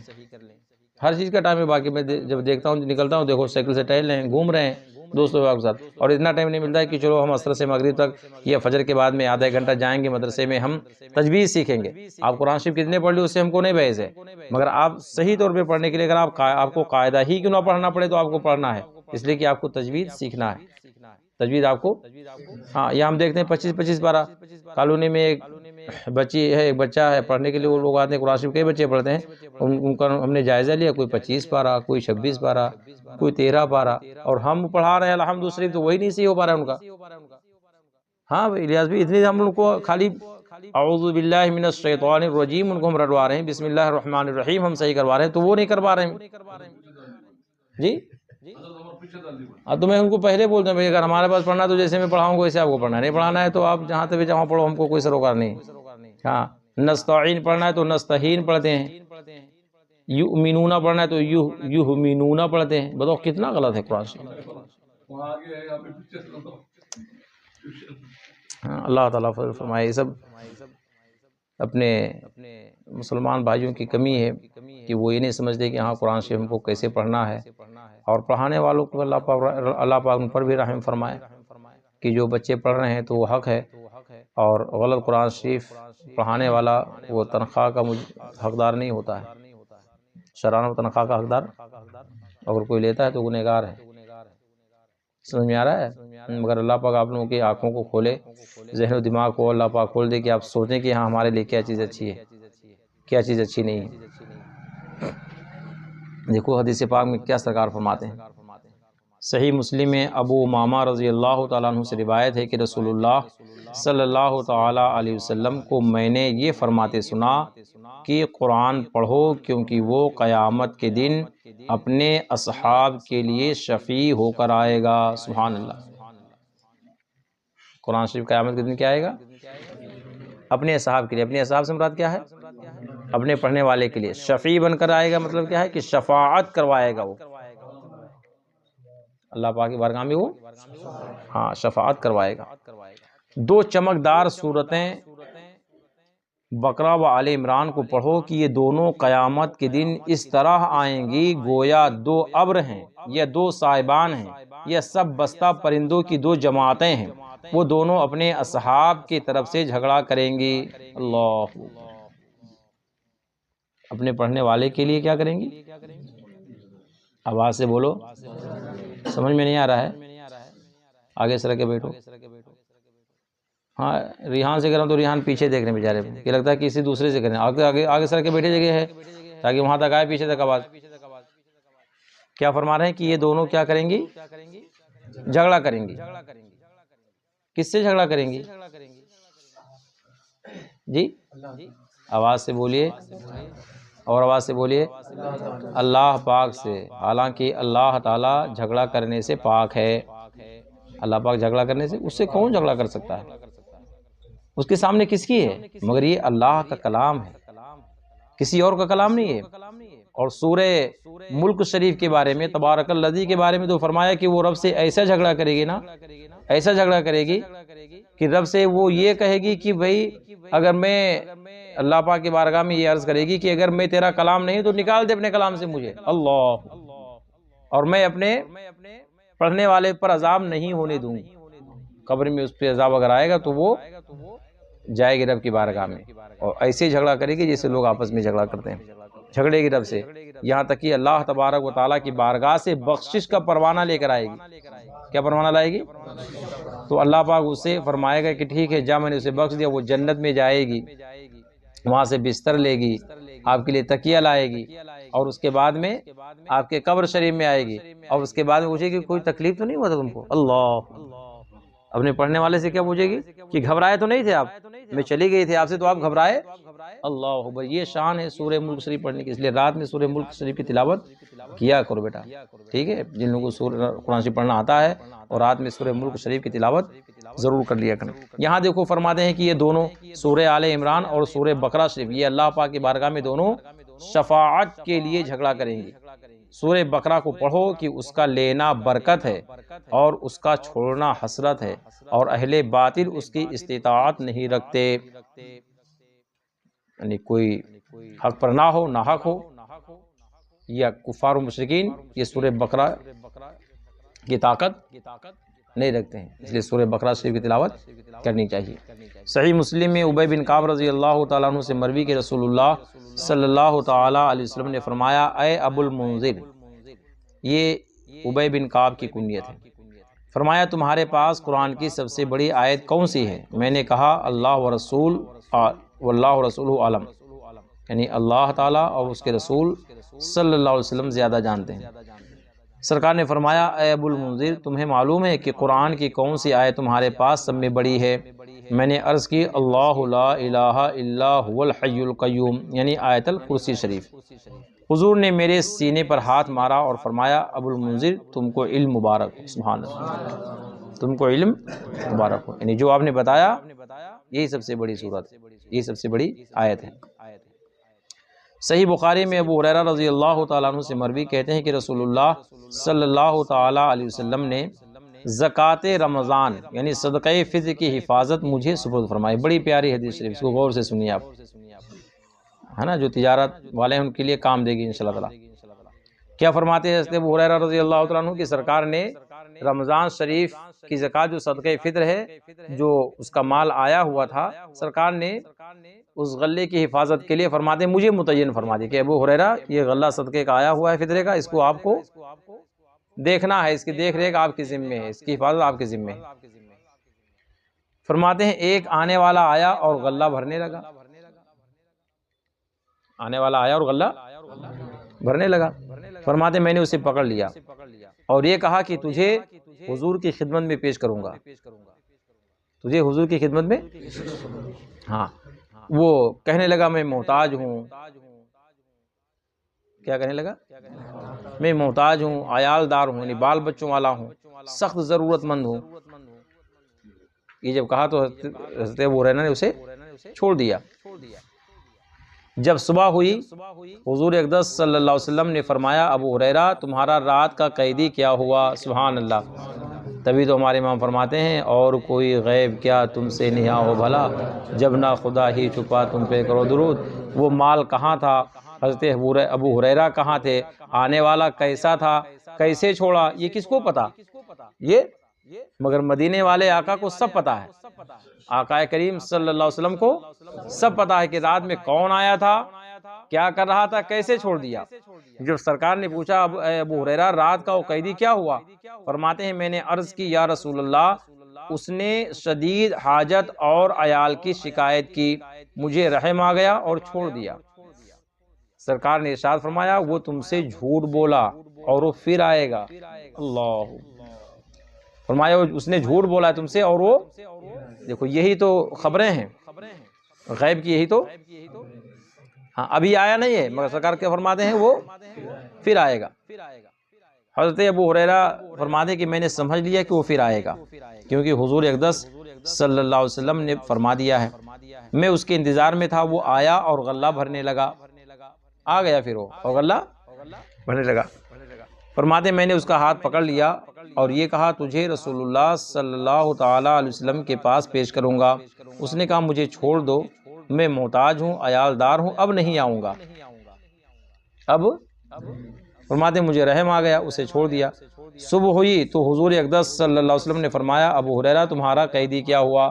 ہر چیز کا ٹائم ہے، باقی میں جب دیکھتا ہوں نکلتا ہوں، دیکھو سائیکل سے ٹہل رہے ہیں، گھوم رہے ہیں دوستوں احباب کے ساتھ، اور اتنا ٹائم نہیں ملتا ہے کہ چلو ہم عصر سے مغرب تک یا فجر کے بعد میں آدھا ایک گھنٹہ جائیں گے مدرسے میں، ہم تجوید سیکھیں گے۔ آپ قرآن شریف کتنے پڑھ لی اس سے ہم کو نہیں بحث ہے، مگر آپ صحیح طور پہ پڑھنے کے لیے اگر آپ کو قاعدہ ہی کیوں نہ پڑھنا پڑے تو آپ کو پڑھنا ہے، اس لیے کہ آپ کو تجوید سیکھنا ہے۔ تجوید آپ کو، ہاں یہ ہم دیکھتے ہیں 25 پارہ کالونی میں ایک بچی ہے، ایک بچہ ہے، پڑھنے کے لیے وہ لوگ آتے ہیں، قرآن شریف کئی بچے پڑھتے ہیں، ان کا ہم نے جائزہ لیا، کوئی 25 پارہ، کوئی 26 پارہ، کوئی 13 پارہ، اور ہم پڑھا رہے ہیں الحمد شریف تو وہی نہیں صحیح ہو پا رہا ہے ان کا۔ ہاں الیاس بھی اتنی ہم ان کو خالی اعوذ باللہ من الشیطان الرجیم ان کو ہم رٹوا رہے ہیں، بسم اللہ الرحمن الرحیم ہم صحیح کروا رہے ہیں، تو وہ نہیں کروا رہے ہیں جی۔ تو میں ان کو پہلے بولتا ہوں بھائی اگر ہمارے پاس پڑھنا ہے تو جیسے میں پڑھاؤں گا ویسے آپ کو پڑھنا ہے، نہیں پڑھانا ہے تو آپ جہاں تک جہاں پڑھو، ہم کو کوئی سروکار نہیں۔ ہاں نستعین پڑھنا ہے تو نستعین پڑھتے ہیں، یؤمنون پڑھنا ہے تو یؤمنون پڑھتے ہیں، بتاؤ کتنا غلط ہے قرآن شریف۔ اللہ تعالیٰ فضل فرمائے۔ یہ سب اپنے مسلمان بھائیوں کی کمی ہے کہ وہ یہ نہیں سمجھتے کہ ہاں قرآن شریف ہم کو کیسے پڑھنا ہے، اور پڑھانے والوں کو اللہ پاک ان پر بھی رحم فرمائے کہ جو بچے پڑھ رہے ہیں تو وہ حق ہے، اور غلط قرآن شریف پڑھانے والا وہ تنخواہ کا حقدار نہیں ہوتا ہے، شرعاً و تنخواہ کا حقدار اگر کوئی لیتا ہے تو گنہگار ہے۔ سمجھ میں آ رہا ہے؟ مگر اللہ پاک آپ لوگوں کی آنکھوں کو کھولے، ذہن و دماغ کو اللہ پاک کھول دے کہ آپ سوچیں کہ ہاں ہمارے لیے کیا چیز اچھی ہے، کیا چیز اچھی نہیں ہے۔ دیکھو حدیث پاک میں کیا سرکار فرماتے ہیں، صحیح مسلم میں ابو امامہ رضی اللہ تعالیٰ عنہ سے روایت ہے کہ رسول اللہ صلی اللہ تعالیٰ علیہ وسلم کو میں نے یہ فرماتے سنا کہ قرآن پڑھو کیونکہ وہ قیامت کے دن اپنے اصحاب کے لیے شفیع ہو کر آئے گا۔ سبحان اللہ۔ قرآن شریف قیامت کے دن کیا آئے گا؟ اپنے اصحاب کے لیے۔ اپنے اصحاب سے مراد کیا ہے؟ اپنے پڑھنے والے کے لیے شفیع بن کر آئے گا، مطلب کیا ہے کہ شفاعت کروائے گا وہ اللہ پاک کی بارگاہ میں، وہ ہاں شفاعت کروائے گا۔ دو چمکدار صورتیں بقرہ و آل عمران کو پڑھو کہ یہ دونوں قیامت کے دن اس طرح آئیں گی گویا دو ابر ہیں یا دو صاحبان ہیں یا سب بستہ پرندوں کی دو جماعتیں ہیں، وہ دونوں اپنے اصحاب کی طرف سے جھگڑا کریں گی۔ اللہ، اپنے پڑھنے والے کے لیے کیا کریں گی؟ آواز سے بولو، سمجھ میں نہیں آ رہا ہے؟ آگے سر کے بیٹھو۔ ہاں ریحان سے کریں تو ریحان پیچھے دیکھ رہے ہیں بیچارے، یہ لگتا ہے کہ کسی دوسرے سے کریں۔ آگے سر کے بیٹھے جگہ ہے تاکہ وہاں تک آئے پیچھے تک آواز۔ کیا فرما رہے ہیں کہ یہ دونوں کیا کریں گی؟ جھگڑا کریں گی۔ کس سے جھگڑا کریں گی جی؟ آواز سے بولیے، اور آواز سے بولیے، اللہ پاک سے۔ حالانکہ اللہ تعالیٰ جھگڑا کرنے سے پاک ہے۔ اللہ پاک جھگڑا کرنے سے، اس سے کون جھگڑا کر سکتا ہے؟ اس کے سامنے کس کی ہے؟ مگر یہ اللہ کا کلام ہے، کسی اور کا کلام نہیں ہے۔ اور سورہ ملک شریف کے بارے میں، تبارک الذی کے بارے میں تو فرمایا کہ وہ رب سے ایسا جھگڑا کرے گی نا، ایسا جھگڑا کرے گی کہ رب سے وہ یہ کہے گی کہ بھائی اگر میں، اللہ پاک کی بارگاہ میں یہ عرض کرے گی کہ اگر میں تیرا کلام نہیں تو نکال دے اپنے کلام سے مجھے، اللہ، اور میں اپنے پڑھنے والے پر عذاب نہیں ہونے دوں۔ قبر میں اس پہ عذاب اگر آئے گا تو وہ جائے گی رب کی بارگاہ میں، اور ایسے جھگڑا کرے گی جیسے لوگ آپس میں جھگڑا کرتے ہیں، جھگڑے گی رب سے، یہاں تک کہ اللہ تبارک و تعالیٰ کی بارگاہ سے بخشش کا پروانہ لے کر آئے گی۔ کیا پروانہ لائے گی؟ تو اللہ پاک اسے فرمائے گا کہ ٹھیک ہے جا، میں نے اسے بخش دیا، وہ جنت میں جائے گی، وہاں سے بستر لے گی، آپ کے لیے تکیہ لائے گی، اور اس کے بعد میں آپ کے قبر شریف میں آئے گی، اور اس کے بعد میں پوچھے گی کوئی تکلیف تو نہیں ہوا تھا تم کو؟ اللہ، اپنے پڑھنے والے سے کیا پوچھے گی کہ گھبرائے تو نہیں تھے آپ؟ میں چلی گئی تھی آپ سے تو آپ گھبرائے؟ اللہ اکبر، یہ شان ہے سورہ ملک شریف پڑھنے کی، اس لیے رات میں سورہ ملک شریف کی تلاوت کیا کرو بیٹا، ٹھیک ہے؟ جن لوگوں کو قرآن شریف پڑھنا آتا ہے اور رات میں سورہ ملک شریف کی تلاوت ضرور کر لیا کریں۔ یہاں دیکھو فرماتے ہیں کہ یہ دونوں سورہ آل عمران اور سورہ بقرہ شریف، یہ اللہ پاک کی بارگاہ میں دونوں شفاعت کے لیے جھگڑا کریں گی۔ سورہ بقرہ کو پڑھو کہ اس کا لینا برکت ہے اور اس کا چھوڑنا حسرت ہے، اور اہل باطل اس کی استطاعت نہیں رکھتے، یعنی کوئی حق پر نہ ہو، ناحق ہو، یا کفار و مشرکین یہ سورہ بقرہ کی طاقت نہیں رکھتے ہیں، اس لیے سورہ بقرہ شریف کی تلاوت کرنی چاہیے۔ صحیح مسلم میں ابی بن کعب رضی اللہ تعالیٰ عنہ سے مروی کہ رسول اللہ صلی اللہ تعالیٰ علیہ وسلم نے فرمایا، اے ابو المنذر، یہ ابی بن کعب کی کنیت ہے، فرمایا تمہارے پاس قرآن کی سب سے بڑی آیت کون سی ہے؟ میں نے کہا اللہ و رسول واللہ رسولہ عالم، یعنی اللہ تعالیٰ اور اس کے رسول صلی اللہ علیہ وسلم زیادہ جانتے ہیں۔ سرکار نے فرمایا، اے ابو المنذر، تمہیں معلوم ہے کہ قرآن کی کون سی آیت تمہارے پاس سب میں بڑی ہے؟ میں نے عرض کی اللہ لا الہ الا هو الحی القیوم، یعنی آیت الکرسی شریف۔ حضور نے میرے سینے پر ہاتھ مارا اور فرمایا، ابو المنذر تم کو علم مبارک ہو، سبحان اللہ، تم کو علم مبارک ہو، یعنی جو آپ نے بتایا یہی سب سے بڑی صورت، یہی سب سے بڑی آیت ہے۔ صحیح بخاری میں ابو ہریرہ رضی اللہ تعالیٰ عنہ سے مروی کہتے ہیں کہ رسول اللہ صلی اللہ تعالیٰ علیہ وسلم نے زکوٰۃ رمضان یعنی صدقہ فطر کی حفاظت مجھے سپرد فرمائی۔ بڑی پیاری حدیث شریف، اس کو غور سے سنیے آپ، ہے نا، جو تجارت والے ہیں ان کے لیے کام دے گی انشاءاللہ تعالیٰ۔ کیا فرماتے ہیں حضرت ابو ہریرہ رضی اللہ تعالیٰ عنہ کی سرکار نے رمضان شریف کی زکوٰۃ جو صدقہ فطر ہے، جو اس کا مال آیا ہوا تھا، سرکار نے اس غلے کی حفاظت کے لیے فرماتے ہیں مجھے متعین فرما دی کہ ابو ہریرہ یہ غلہ صدقے کا آیا ہوا ہے فطرے کا، اس کو آپ کو دیکھنا ہے، اس کی دیکھ ریکھ آپ کے ذمے ہے، اس کی حفاظت آپ کے ذمے ہے۔ فرماتے ہیں ایک آنے والا آیا اور غلہ بھرنے لگا، آنے والا آیا اور غلہ بھرنے لگا، فرماتے ہیں میں نے اسے پکڑ لیا اور یہ کہا کہ تجھے حضور کی خدمت میں پیش کروں گا، تجھے حضور کی خدمت میں، ہاں وہ کہنے لگا میں محتاج ہوں، کیا کہنے لگا؟ میں محتاج ہوں، عیال دار ہوں، یعنی بال بچوں والا ہوں، سخت ضرورت مند ہوں۔ یہ جب کہا تو حضرت ابو ہریرہ نے اسے چھوڑ دیا۔ جب صبح ہوئی حضور اقدس صلی اللہ علیہ وسلم نے فرمایا ابو ہریرہ تمہارا رات کا قیدی کیا ہوا؟ سبحان اللہ۔ تبھی تو ہمارے امام فرماتے ہیں اور کوئی غیب کیا تم سے نہا ہو بھلا، جب نہ خدا ہی چھپا تم پہ کرو درود۔ وہ مال کہاں تھا؟ حضرت ابو ہریرہ کہاں تھے؟ آنے والا کیسا تھا؟ کیسے چھوڑا؟ یہ کس کو پتا؟ یہ مگر مدینے والے آقا کو سب پتا ہے، آقا کریم صلی اللہ علیہ وسلم کو سب پتا ہے کہ رات میں کون آیا تھا، کیا کر رہا تھا، کیسے چھوڑ دیا۔ جب سرکار نے پوچھا ابو ہریرہ رات کا وہ قیدی کیا ہوا؟ فرماتے ہیں میں نے عرض کی یا رسول اللہ اس نے شدید حاجت اور عیال کی شکایت کی، مجھے رحم آ گیا اور چھوڑ دیا۔ سرکار نے ارشاد فرمایا وہ تم سے جھوٹ بولا اور وہ پھر آئے گا۔ اللہ، فرمایا اس نے جھوٹ بولا ہے تم سے اور وہ، دیکھو یہی تو خبریں ہیں غیب کی، یہی تو، ہاں ابھی آیا نہیں ہے مگر سرکار کے فرماتے ہیں وہ پھر آئے گا۔ حضرت ابو ہریرہ فرماتے ہیں کہ میں نے سمجھ لیا کہ وہ پھر آئے گا، کیونکہ حضور اقدس صلی اللہ علیہ وسلم نے فرما دیا ہے۔ میں اس کے انتظار میں تھا، وہ آیا اور غلہ بھرنے لگا، آ گیا پھر وہ اور غلہ بھرنے لگا۔ فرماتے ہیں میں نے اس کا ہاتھ پکڑ لیا اور یہ کہا تجھے رسول اللہ صلی اللہ تعالیٰ علیہ وسلم کے پاس پیش کروں گا۔ اس نے کہا مجھے چھوڑ دو، میں محتاج ہوں، عیال دار ہوں، اب نہیں آؤں گا۔ اب فرماتے ہیں مجھے رحم آ گیا، اسے چھوڑ دیا۔ صبح ہوئی تو حضور اقدس صلی اللہ علیہ وسلم نے فرمایا ابو ہریرہ تمہارا قیدی کیا ہوا؟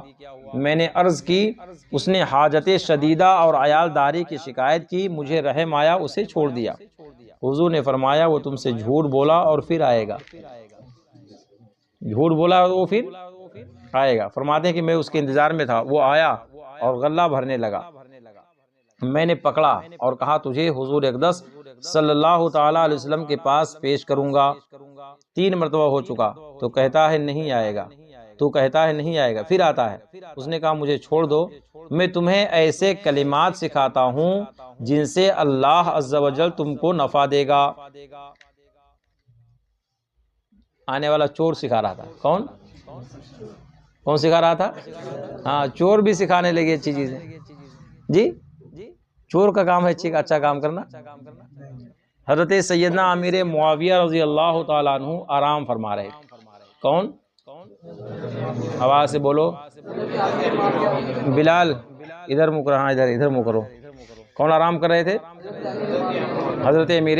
میں نے عرض کی اس نے حاجت شدیدہ اور عیال داری کی شکایت کی، مجھے رحم آیا، اسے چھوڑ دیا۔ حضور نے فرمایا وہ تم سے جھوٹ بولا اور پھر آئے گا، جھوٹ بولا اور وہ پھر آئے گا۔ فرماتے ہیں کہ میں اس کے انتظار میں تھا، وہ آیا اور غلہ بھرنے لگا، میں نے پکڑا اور کہا تجھے حضور اقدس صلی اللہ تعالیٰ علیہ وسلم کے پاس پیش کروں گا۔ 3 مرتبہ ہو چکا تو کہتا ہے نہیں آئے گا، تو کہتا ہے نہیں آئے گا، پھر آتا ہے۔ اس نے کہا مجھے چھوڑ دو، میں تمہیں ایسے کلمات سکھاتا ہوں جن سے اللہ عز و جل تم کو نفع دے گا۔ آنے والا چور سکھا رہا تھا، کون سکھا رہا تھا؟ ہاں چور بھی سکھانے لگے اچھی چیزیں۔ جی چور کا کام ہے اچھا کام کرنا، حضرت سیدنا امیر معاویہ رضی اللہ تعالیٰ عنہ آرام فرما رہے تھے۔ کون؟ آواز سے بولو۔ بلال ادھر منہ کرو، ہاں ادھر منہ کرو۔ کون آرام کر رہے تھے؟ حضرت امیر۔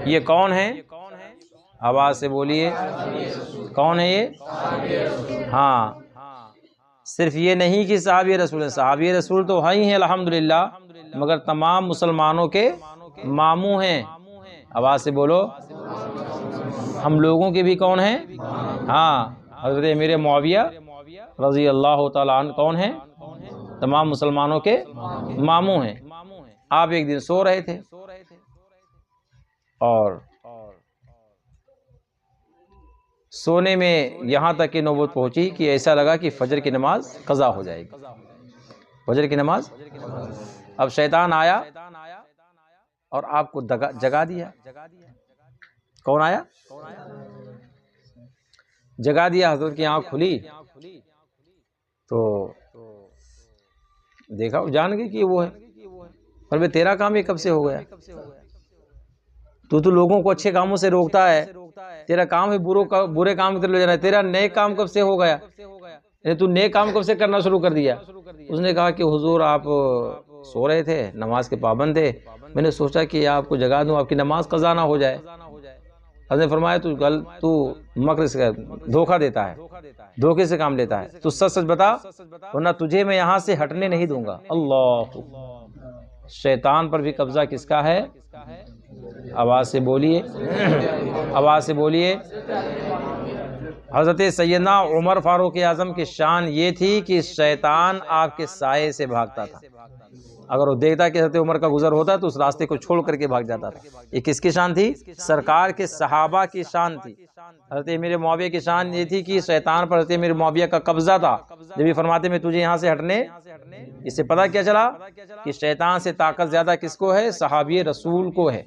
یہ کون ہے؟ آواز سے بولیے، کون ہے یہ؟ ہاں، صرف یہ نہیں کہ صحابی رسول ہیں، صحابی رسول تو ہی ہیں الحمدللہ، مگر تمام مسلمانوں کے ماموں ہیں۔ آواز سے بولو، ہم لوگوں کے بھی کون ہیں؟ ہاں، حضرت امیر معاویہ رضی اللہ تعالیٰ عنہ کون ہیں؟ تمام مسلمانوں کے ماموں ہیں۔ آپ ایک دن سو رہے تھے اور سونے میں یہاں تک کہ نوبت پہنچی کہ ایسا لگا کہ فجر کی نماز قضا ہو جائے گی، فجر کی نماز۔ اب شیطان آیا اور آپ کو جگا دیا۔ کون آیا؟ جگا دیا۔ حضرت کی آنکھ کھلی تو دیکھا، جان گئے کہ وہ ہے۔ پر بھئی تیرا کام یہ کب سے ہو گیا؟ تو لوگوں کو اچھے کاموں سے روکتا ہے، تیرا کام ہے برے کام کی طرف لے جانا ہے، تیرا نیک کام کب سے ہو گیا؟ یعنی تو نیک کام کب سے کرنا شروع کر دیا؟ اس نے کہا کہ حضور آپ سو رہے تھے، نماز کے پابند تھے، میں نے سوچا کہ آپ کو جگا دوں، آپ کی نماز قضا نہ ہو جائے۔ حضرت نے فرمایا تو مکر سے دھوکہ دیتا ہے، دھوکے سے کام لیتا ہے، تو سچ سچ بتا ورنہ تجھے میں یہاں سے ہٹنے نہیں دوں گا۔ اللہ، شیطان پر بھی قبضہ کس کا ہے؟ آواز سے بولیے، آواز سے بولیے۔ حضرت سیدنا عمر فاروق اعظم کی شان یہ تھی کہ شیطان آپ کے سائے سے بھاگتا تھا۔ اگر وہ دیکھتا کہ حضرت عمر کا گزر ہوتا تو اس راستے کو چھوڑ کر کے بھاگ جاتا تھا۔ یہ کس کی شان تھی؟ سرکار کے صحابہ کی شان تھی۔ حضرت امیر معاویہ کی شان یہ تھی کہ شیطان پر حضرت امیر معاویہ کا قبضہ تھا۔ جب یہ فرماتے میں تجھے یہاں سے ہٹنے، اس سے پتہ کیا چلا کہ شیطان سے طاقت زیادہ کس کو ہے؟ صحابی رسول کو ہے۔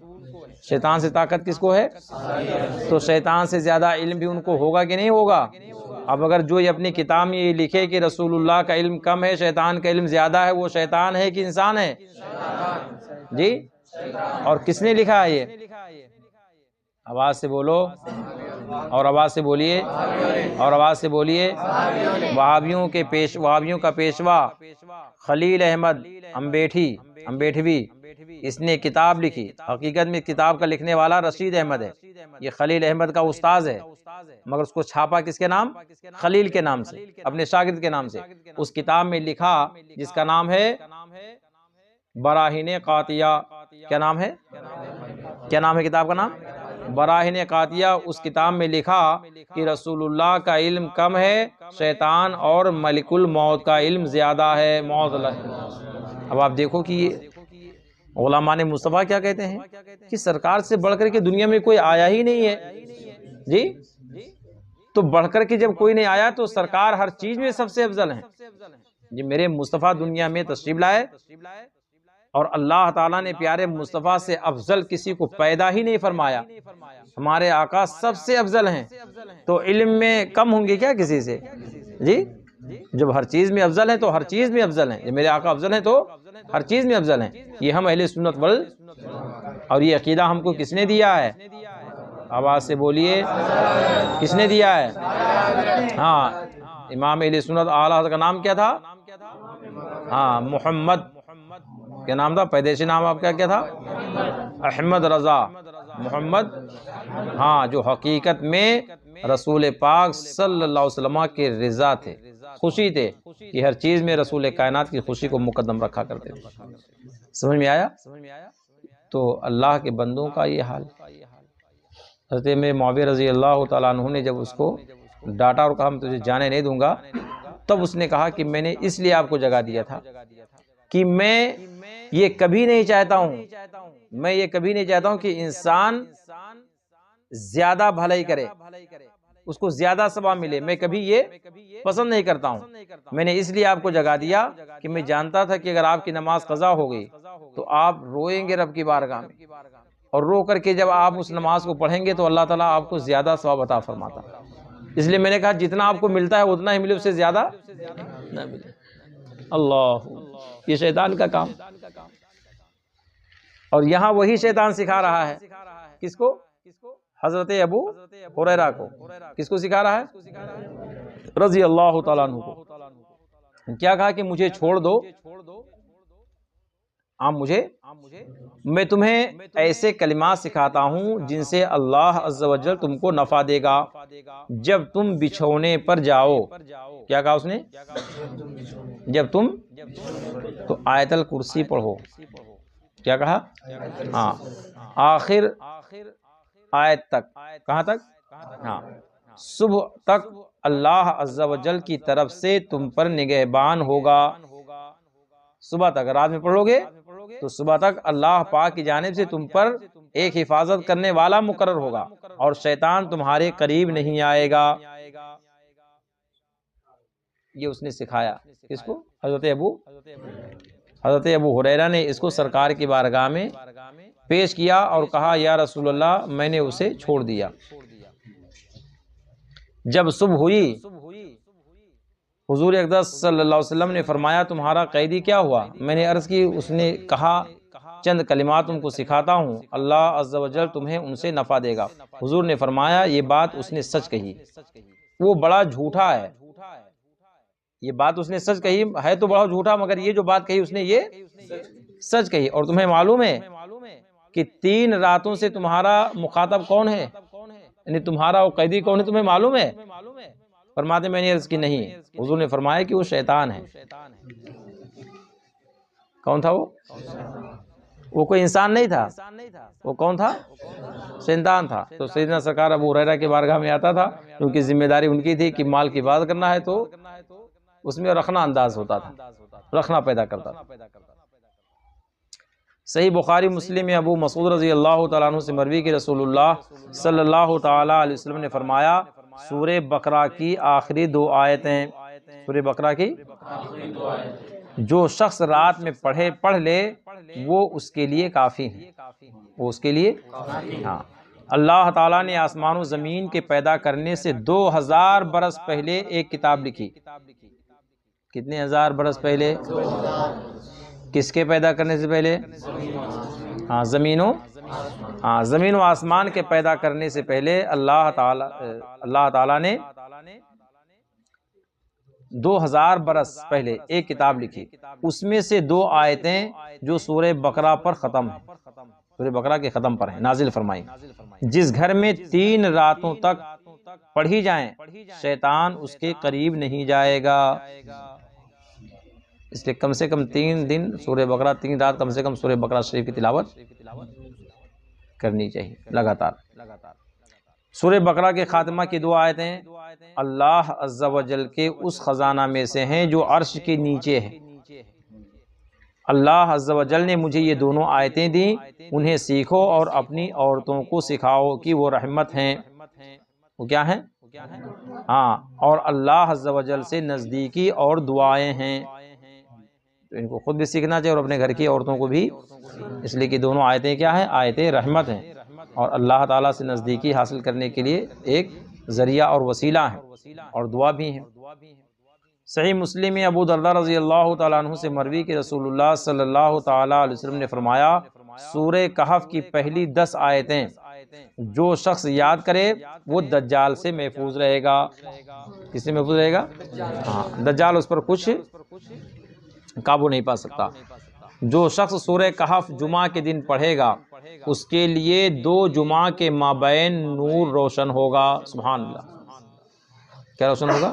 شیطان سے طاقت کس کو ہے؟ تو شیطان سے زیادہ علم بھی ان کو ہوگا کہ نہیں ہوگا؟ اب اگر جو یہ اپنی کتاب میں یہ لکھے کہ رسول اللہ کا علم کم ہے، شیطان کا علم زیادہ ہے، وہ شیطان ہے کہ انسان ہے؟ جی، اور کس نے لکھا ہے یہ؟ آواز سے بولو، اور آواز سے بولیے، اور آواز سے بولیے۔ وہابیوں کا پیشوا خلیل احمد امبیٹھوی، اس نے کتاب لکھی۔ حقیقت میں کتاب کا لکھنے والا رشید احمد ہے، یہ خلیل احمد کا استاذ ہے، مگر اس کو چھاپا کس کے نام؟ خلیل کے نام سے، اپنے شاگرد کے نام سے۔ اس کتاب میں لکھا جس کا نام ہے براہین قاطعہ۔ کیا نام ہے؟ کیا نام ہے کتاب کا نام؟ براہین قاطعہ۔ اس کتاب میں لکھا کہ رسول اللہ کا علم کم ہے، شیطان اور ملک الموت کا علم زیادہ ہے۔ معاذ اللہ۔ اب آپ دیکھو کہ علماء مصطفیٰ کیا کہتے ہیں کہ سرکار سے بڑھ کر کے دنیا میں کوئی آیا ہی نہیں ہے۔ جی، تو بڑھ کر کے جب کوئی نہیں آیا تو سرکار ہر چیز میں سب سے افضل ہیں۔ یہ میرے مصطفیٰ دنیا میں تشریف لائے اور اللہ تعالیٰ نے پیارے مصطفیٰ سے افضل کسی کو پیدا ہی نہیں فرمایا۔ ہمارے آقا سب سے افضل ہیں، تو علم میں کم ہوں گے کیا کسی سے؟ جی، جب ہر چیز میں افضل ہیں تو ہر چیز میں افضل ہیں۔ یہ میرے آقا افضل ہیں تو ہر چیز میں افضل ہیں۔ یہ ہم اہل سنت اور یہ عقیدہ ہم کو کس نے دیا ہے؟ آواز سے بولیے، کس نے دیا ہے؟ ہاں، امام اہل سنت اعلیٰ حضرت کا نام کیا تھا؟ ہاں، محمد۔ کیا نام تھا؟ پیدائشی نام آپ کا کیا تھا؟ احمد رضا محمد۔ ہاں، جو حقیقت میں رسول پاک صلی اللہ علیہ وسلم کے رضا تھے، خوشی تھے کہ ہر چیز میں رسول کائنات کی خوشی کو مقدم رکھا کرتے تھے۔ سمجھ میں آیا؟ تو اللہ کے بندوں کا یہ حال۔ حضرت امیر معاویہ رضی اللہ تعالیٰ عنہ نے جب اس کو ڈانٹا اور کہا میں تجھے جانے نہیں دوں گا، تب اس نے کہا کہ میں نے اس لیے آپ کو جگا دیا تھا کہ میں یہ کبھی نہیں چاہتا ہوں کہ انسان زیادہ بھلائی کرے، اس کو زیادہ ثواب ملے، میں کبھی یہ پسند نہیں کرتا ہوں۔ میں نے اس لیے آپ کو جگا دیا کہ میں جانتا تھا کہ اگر آپ کی نماز قضا ہو گئی تو آپ روئیں گے رب کی بارگاہ میں، اور رو کر کے جب آپ اس نماز کو پڑھیں گے تو اللہ تعالیٰ آپ کو زیادہ ثواب عطا فرماتا۔ اس لیے میں نے کہا جتنا آپ کو ملتا ہے اتنا ہی ملے، اس سے زیادہ نہ ملے۔ اللہ، یہ شیطان کا کام۔ اور یہاں وہی شیطان سکھا رہا ہے کس کو؟ حضرت ابو ہریرہ کو۔ کس کو سکھا رہا ہے؟ رضی اللہ تعالیٰ عنہ کو۔ کیا کہا کہ مجھے چھوڑ دو، میں تمہیں ایسے کلمات سکھاتا ہوں جن سے اللہ عز و جل تم کو نفع دے گا جب تم بچھونے پر جاؤ۔ کیا کہا اس نے؟ جب تم تو آیت الکرسی پڑھو۔ کیا کہا؟ ہاں، آخر آیت تک۔ کہاں تک؟ ہاں، صبح تک اللہ عز و جل کی طرف سے تم پر نگہبان ہوگا۔ صبح تک رات میں پڑھو گے تو صبح تک اللہ پاک کی جانب سے تم پر ایک حفاظت کرنے والا مقرر ہوگا اور شیطان تمہارے قریب نہیں آئے گا۔ یہ اس نے سکھایا کس کو؟ حضرت ابو ہریرہ نے اس کو سرکار کی بارگاہ میں پیش کیا اور کہا یا رسول اللہ میں نے اسے چھوڑ دیا۔ جب صبح ہوئی حضور اقدس صلی اللہ علیہ وسلم نے فرمایا تمہارا قیدی کیا ہوا؟ میں نے عرض کی، اس نے کہا چند کلمات تم کو سکھاتا ہوں، اللہ عز و جل تمہیں ان سے نفع دے گا۔ حضور نے فرمایا یہ بات اس نے سچ کہی، وہ بڑا جھوٹا ہے۔ یہ بات اس نے سچ کہی ہے تو بڑا جھوٹا، مگر یہ جو بات کہی اس نے یہ سچ کہی۔ اور تمہیں معلوم ہے کہ 3 راتوں سے تمہارا مخاطب کون ہے، یعنی تمہارا وہ قیدی کون ہے، تمہیں معلوم ہے؟ فرماتے میں نے عرض کی نہیں۔ حضور نے فرمایا کہ وہ شیطان ہے۔ کون تھا وہ کوئی انسان نہیں تھا، وہ کون تھا؟ شیطان تھا۔ تو سیدنا سرکار ابو ہریرہ کے بارگاہ میں آتا تھا کیونکہ ذمہ داری ان کی تھی کہ مال کی حفاظت کرنا ہے، تو اس میں رخنا انداز ہوتا تھا، رخنا پیدا کرتا تھا۔ صحیح بخاری مسلم میں ابو مسعود رضی اللہ تعالیٰ عنہ سے مروی کہ رسول اللہ صلی اللہ تعالیٰ علیہ وسلم نے فرمایا سورہ بقرہ کی آخری 2 آیتیں، سورہ بقرہ کی جو شخص رات میں پڑھ لے وہ اس کے لیے کافی ہے، وہ اس کے لیے ہاں۔ اللہ تعالیٰ نے آسمان و زمین کے پیدا کرنے سے 2000 برس پہلے ایک کتاب لکھی۔ کتنے ہزار برس پہلے؟ کس کے پیدا کرنے سے پہلے؟ ہاں، زمین و آسمان کے پیدا کرنے سے پہلے اللہ تعالیٰ نے 2000 برس پہلے ایک کتاب لکھی۔ اس میں سے 2 آیتیں جو سورہ بقرہ پر ختم ہیں، سورہ بقرہ کے ختم پر ہیں، نازل فرمائی۔ جس گھر میں 3 راتوں تک پڑھی جائیں شیطان اس کے قریب نہیں جائے گا۔ اس لیے کم سے کم 3 دن سورہ بقرہ، 3 رات کم سے کم سورہ بقرہ شریف کی تلاوت کرنی چاہیے لگاتار۔ سورہ بقرہ کے خاتمہ کی 2 آیتیں اللہ عز و جل کے اس خزانہ میں سے ہیں جو عرش کے نیچے ہے۔ اللہ عز و جل نے مجھے یہ دونوں آیتیں دیں، انہیں سیکھو اور اپنی عورتوں کو سکھاؤ کہ وہ رحمت ہیں۔ وہ کیا ہیں؟ ہاں، اور اللہ عز و جل سے نزدیکی اور دعائیں ہیں، تو ان کو خود بھی سیکھنا چاہیے اور اپنے گھر کی عورتوں کو بھی، اس لیے کہ دونوں آیتیں کیا ہیں؟ آیتیں رحمت ہیں اور اللہ تعالیٰ سے نزدیکی حاصل کرنے کے لیے ایک ذریعہ اور وسیلہ ہیں اور دعا بھی ہیں۔ صحیح مسلم میں ابو درداء رضی اللہ تعالیٰ عنہ سے مروی کہ رسول اللہ صلی اللہ تعالیٰ علیہ وسلم نے فرمایا سورہ کہف کی پہلی 10 آیتیں جو شخص یاد کرے وہ دجال سے محفوظ رہے گا۔ کس سے محفوظ رہے گا؟ ہاں، دجال اس پر کچھ قابو نہیں پا سکتا۔ جو شخص سورہ کہف جمعہ کے دن پڑھے گا اس کے لیے 2 جمعہ کے مابین نور روشن ہوگا۔ سبحان اللہ، کیا روشن ہوگا؟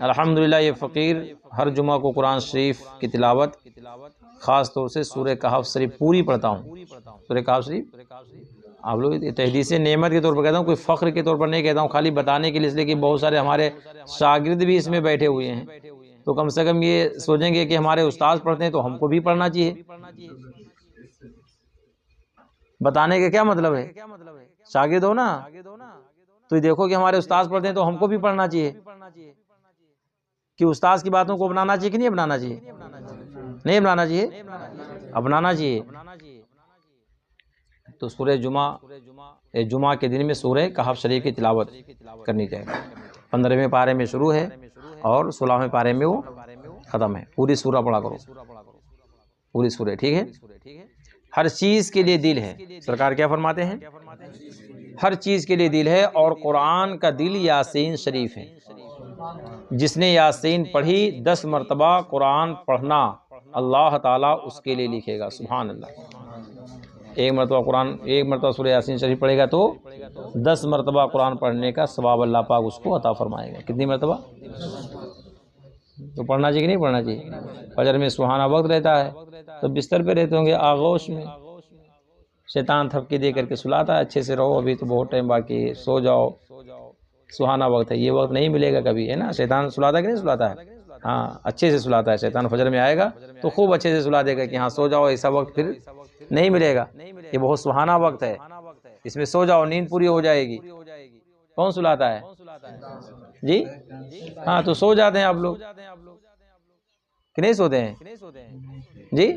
الحمدللہ یہ فقیر ہر جمعہ کو قرآن شریف کی تلاوت خاص طور سے سورہ کہف شریف پوری پڑھتا ہوں۔ سورہ کہف شریف آپ لوگ تحدیث نعمت کے طور پر کہتا ہوں، کوئی فخر کے طور پر نہیں کہتا ہوں، خالی بتانے کے لیے، اس لیے کہ بہت سارے ہمارے شاگرد بھی اس میں بیٹھے ہوئے ہیں، تو کم سے کم یہ سوچیں گے کہ ہمارے استاد پڑھتے ہیں تو ہم کو بھی پڑھنا چاہیے۔ بتانے کا کیا مطلب ہے؟ شاگرد ہو نا تو دیکھو کہ ہمارے استاد پڑھتے ہیں تو ہم کو بھی پڑھنا چاہیے، کہ استاد کی باتوں کو اپنانا چاہیے کہ نہیں اپنانا چاہیے؟ نہیں اپنانا چاہیے، اپنانا چاہیے۔ تو سورہ جمعہ کے دن میں سورہ کہف شریف کی تلاوت کرنی چاہیے۔ 15ویں پارے میں شروع ہے اور 16ویں پارے میں وہ ختم ہے۔ پوری سورہ پڑھا کرو، پوری سورہ، ٹھیک ہے؟ ہر چیز کے لیے دل ہے۔ سرکار کیا فرماتے ہیں؟ ہر چیز کے لیے دل ہے، اور قرآن کا دل یاسین شریف ہے۔ جس نے یاسین پڑھی 10 مرتبہ قرآن پڑھنا، اللہ تعالیٰ اس کے لیے لکھے گا۔ سبحان اللہ۔ ایک مرتبہ سورہ یاسین شریف پڑھے گا تو 10 مرتبہ قرآن پڑھنے کا ثواب اللہ پاک اس کو عطا فرمائے گا۔ کتنی مرتبہ؟ تو پڑھنا چاہیے کہ نہیں پڑھنا چاہیے؟ فجر میں سہانا وقت رہتا ہے تو بستر پہ رہتے ہوں گے آغوش میں، شیطان تھپکی دے کر کے سلاتا ہے، اچھے سے رہو، ابھی تو بہت ٹائم باقی ہے، سو جاؤ، سہانا وقت ہے، یہ وقت نہیں ملے گا کبھی، ہے نا؟ شیطان سلاتا ہے کہ نہیں سلاتا ہے؟ ہاں، اچھے سے سلاتا ہے شیطان۔ فجر میں آئے گا تو خوب اچھے سے سلا دے گا کہ ہاں سو جاؤ، ایسا وقت پھر نہیں ملے گا، یہ بہت سہانا وقت ہے، اس میں سو جاؤ، نیند پوری ہو جائے گی۔ کون سلاتا ہے؟ جی ہاں، تو سو جاتے ہیں آپ لوگ کہ نہیں سوتے ہیں؟ جی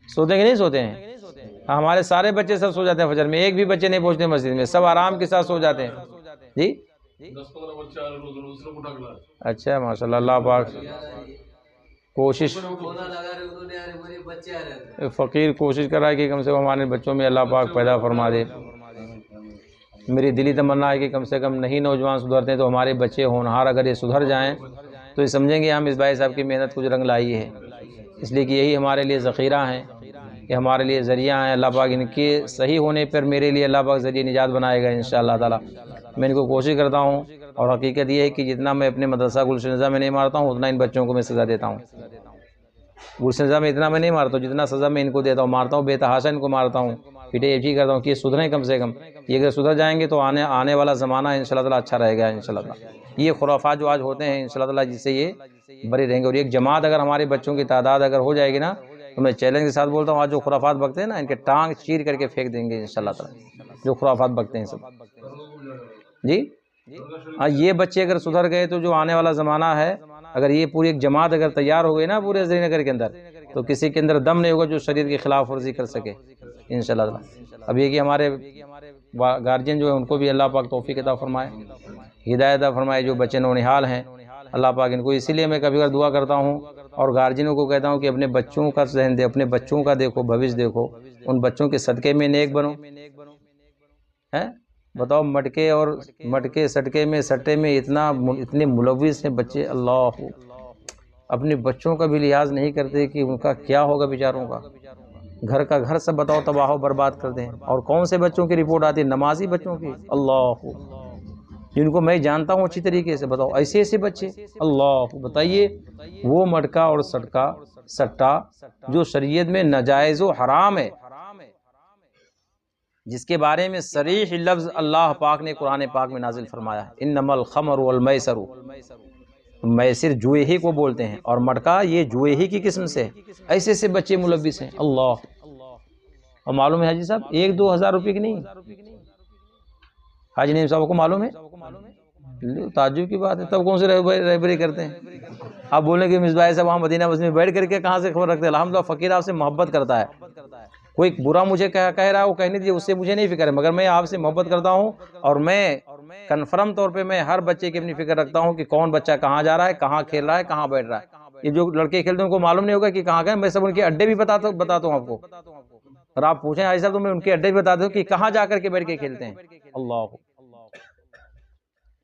سوتے ہیں کہ نہیں سوتے ہیں؟ ہمارے سارے بچے سب سو جاتے ہیں فجر میں، ایک بھی بچے نہیں پہنچتے مسجد میں، سب آرام کے ساتھ سو جاتے ہیں۔ جی اچھا، ماشاء اللہ، اللہ پاک کوشش، فقیر کوشش کر رہا ہے کہ کم سے کم ہمارے بچوں میں اللہ پاک پیدا فرما دے۔ میری دلی تمنا ہے کہ کم سے کم نہیں نوجوان سدھرتے ہیں تو ہمارے بچے ہونہار اگر یہ سدھر جائیں تو یہ سمجھیں گے ہم اس بھائی صاحب کی محنت کچھ رنگ لائی ہے، اس لیے کہ یہی ہمارے لیے ذخیرہ ہیں، یہ ہمارے لیے ذریعہ ہیں۔ اللہ پاک ان کے صحیح ہونے پر میرے لیے اللہ پاک ذریعہ نجات بنائے گا انشاءاللہ تعالی۔ میں ان کو کوشش کرتا ہوں، اور حقیقت یہ ہے کہ جتنا میں اپنے مدرسہ گلشن نظام میں نہیں مارتا ہوں اتنا ان بچوں کو میں سزا دیتا ہوں۔ گلشن نظام میں اتنا میں نہیں مارتا ہوں جتنا سزا میں ان کو دیتا ہوں، مارتا ہوں بے تحاشا ان کو مارتا ہوں، پیٹے ایچی کرتا ہوں کہ یہ سدھریں کم سے کم۔ یہ اگر سدھر جائیں گے تو آنے والا زمانہ انشاءاللہ تعالی اچھا رہے گا انشاءاللہ تعالی۔ یہ خرافات جو آج ہوتے ہیں انشاءاللہ تعالی جس سے یہ بری رہیں گے، اور ایک جماعت اگر ہمارے بچوں کی تعداد اگر ہو جائے گی نا تو میں چیلنج کے ساتھ بولتا ہوں آج جو خرافات بکتے ہیں نا ان کے ٹانگ چیر کر کے پھینک دیں گے انشاءاللہ تعالی، جو خرافات بکتے ہیں سب۔ جی ہاں، یہ بچے اگر سدھر گئے تو جو آنے والا زمانہ ہے، اگر یہ پوری ایک جماعت اگر تیار ہو گئی نا پورے سری نگر کے اندر تو کسی کے اندر دم نہیں ہوگا جو شریعت کی خلاف ورزی کر سکے انشاءاللہ تعالی۔ اب یہ کہ ہمارے گارجین جو ہے ان کو بھی اللہ پاک توفیق عطا فرمائے، ہدایت عطا فرمائے، جو بچے نونہال ہیں اللہ پاک ان کو، اسی لیے میں کبھی کبھار دعا کرتا ہوں اور گارجینوں کو کہتا ہوں کہ اپنے بچوں کا ذہن دے، اپنے بچوں کا دیکھو، بھوش دیکھو، ان بچوں کے صدقے میں نیک بنو۔ ہیں بتاؤ، مٹکے سٹکے میں سٹے میں اتنے ملوث ہیں بچے، اللہ، اپنے بچوں کا بھی لحاظ نہیں کرتے کہ ان کا کیا ہوگا بیچاروں کا، گھر کا گھر سب بتاؤ تباہ و برباد کر دیں۔ اور کون سے بچوں کی رپورٹ آتی ہے؟ نمازی بچوں کی، اللہ، جن کو میں جانتا ہوں اچھی طریقے سے، بتاؤ ایسے بچے، اللہ، بتائیے وہ مٹکا اور سٹا جو شریعت میں ناجائز و حرام ہے، جس کے بارے میں صریح لفظ اللہ پاک نے قرآن پاک میں نازل فرمایا ہے، انما الخمر والمیسر، میسر جوئے ہی کو بولتے ہیں، اور مٹکا یہ جوئے ہی کی قسم سے، ایسے بچے ملوث ہیں، اللہ۔ اور معلوم ہے حاجی صاحب 1-2 ہزار روپے کی نہیں، حاجی نعیم صاحب کو معلوم ہے؟ تعجب کی بات ہے، تب کون سے رہبری کرتے ہیں؟ آپ بولیں کہ مصباح صاحب وہاں مدینہ مسجد میں بیٹھ کر کے کہاں سے خبر رکھتے ہیں؟ الحمدللہ فقیر آپ سے محبت کرتا ہے، کوئی برا مجھے کہہ رہا ہے وہ کہنے دیجیے، اس سے مجھے نہیں فکر ہے، مگر میں آپ سے محبت کرتا ہوں، اور میں کنفرم طور پہ میں ہر بچے کی اپنی فکر رکھتا ہوں کہ کون بچہ کہاں جا رہا ہے، کہاں کھیل رہا ہے، کہاں بیٹھ رہا ہے۔ یہ جو لڑکے کھیلتے ہیں ان کو معلوم نہیں ہوگا کہ کہاں گئے، میں سب ان کے اڈے بھی بتاتا ہوں آپ کو، اور آپ پوچھیں حاجی صاحب تو میں ان کے اڈے بھی بتاتا ہوں کہ کہاں جا کر کے بیٹھ کے کھیلتے ہیں، اللہ۔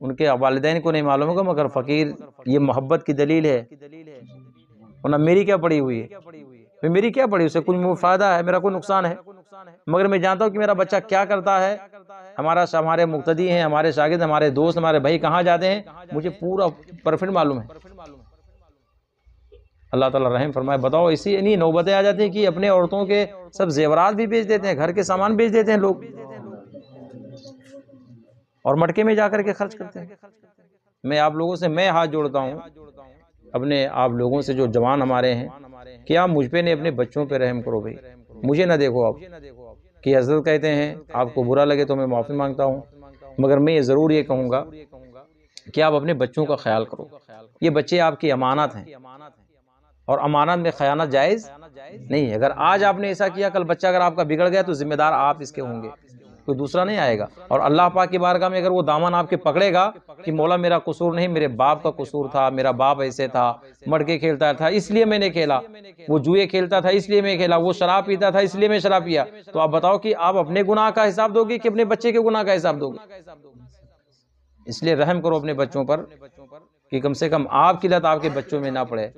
ان کے والدین کو نہیں معلوم ہوگا، مگر فقیر یہ محبت کی دلیل ہے، ورنہ میری کیا پڑی ہوئی ہے، میری کیا پڑی، اس سے کچھ فائدہ ہے، میرا کوئی نقصان ہے، مگر میں جانتا ہوں کہ میرا بچہ کیا کرتا ہے، ہمارے مقتدی ہیں، ہمارے شاگرد، ہمارے دوست، ہمارے بھائی کہاں جاتے ہیں، مجھے پورا پرفیکٹ معلوم ہے۔ اللہ تعالیٰ رحم فرمائے۔ بتاؤ اسی نہیں نوبتیں آ جاتی ہیں کہ اپنے عورتوں کے سب زیورات بھی بیچ دیتے ہیں، گھر کے سامان بیچ دیتے ہیں لوگ، اور مٹکے میں جا کر کے خرچ کرتے ہیں۔ میں آپ لوگوں سے میں ہاتھ جوڑتا ہوں، اپنے آپ لوگوں سے جو جوان ہمارے ہیں، کہ آپ مجھ پہ نہیں اپنے بچوں پہ رحم کرو بھائی، مجھے نہ دیکھو آپ، کہ حضرت کہتے ہیں آپ کو برا لگے تو میں معافی مانگتا ہوں، مگر میں ضرور یہ کہوں گا کہ آپ اپنے بچوں کا خیال کرو، یہ بچے آپ کی امانت ہیں، اور امانت میں خیانت جائز نہیں ہے۔ اگر آج آپ نے ایسا کیا، کل بچہ اگر آپ کا بگڑ گیا تو ذمہ دار آپ اس کے ہوں گے، کوئی دوسرا نہیں آئے گا۔ اور اللہ پاک کی بارگاہ میں اگر وہ دامن آپ کے پکڑے گا کہ مولا میرا قصور نہیں، میرے باپ کا قصور تھا، میرا باپ ایسے تھا، مٹکے کھیلتا تھا اس لیے میں نے کھیلا، وہ جوئے کھیلتا تھا اس لیے میں کھیلا، وہ شراب پیتا تھا اس لیے میں شراب پیا، تو آپ بتاؤ کہ آپ اپنے گناہ کا حساب دو گے کہ اپنے بچے کے گناہ کا حساب دو گے؟ اس لیے رحم کرو اپنے بچوں پر کہ کم سے کم آپ کی لت آپ کے بچوں میں نہ پڑے۔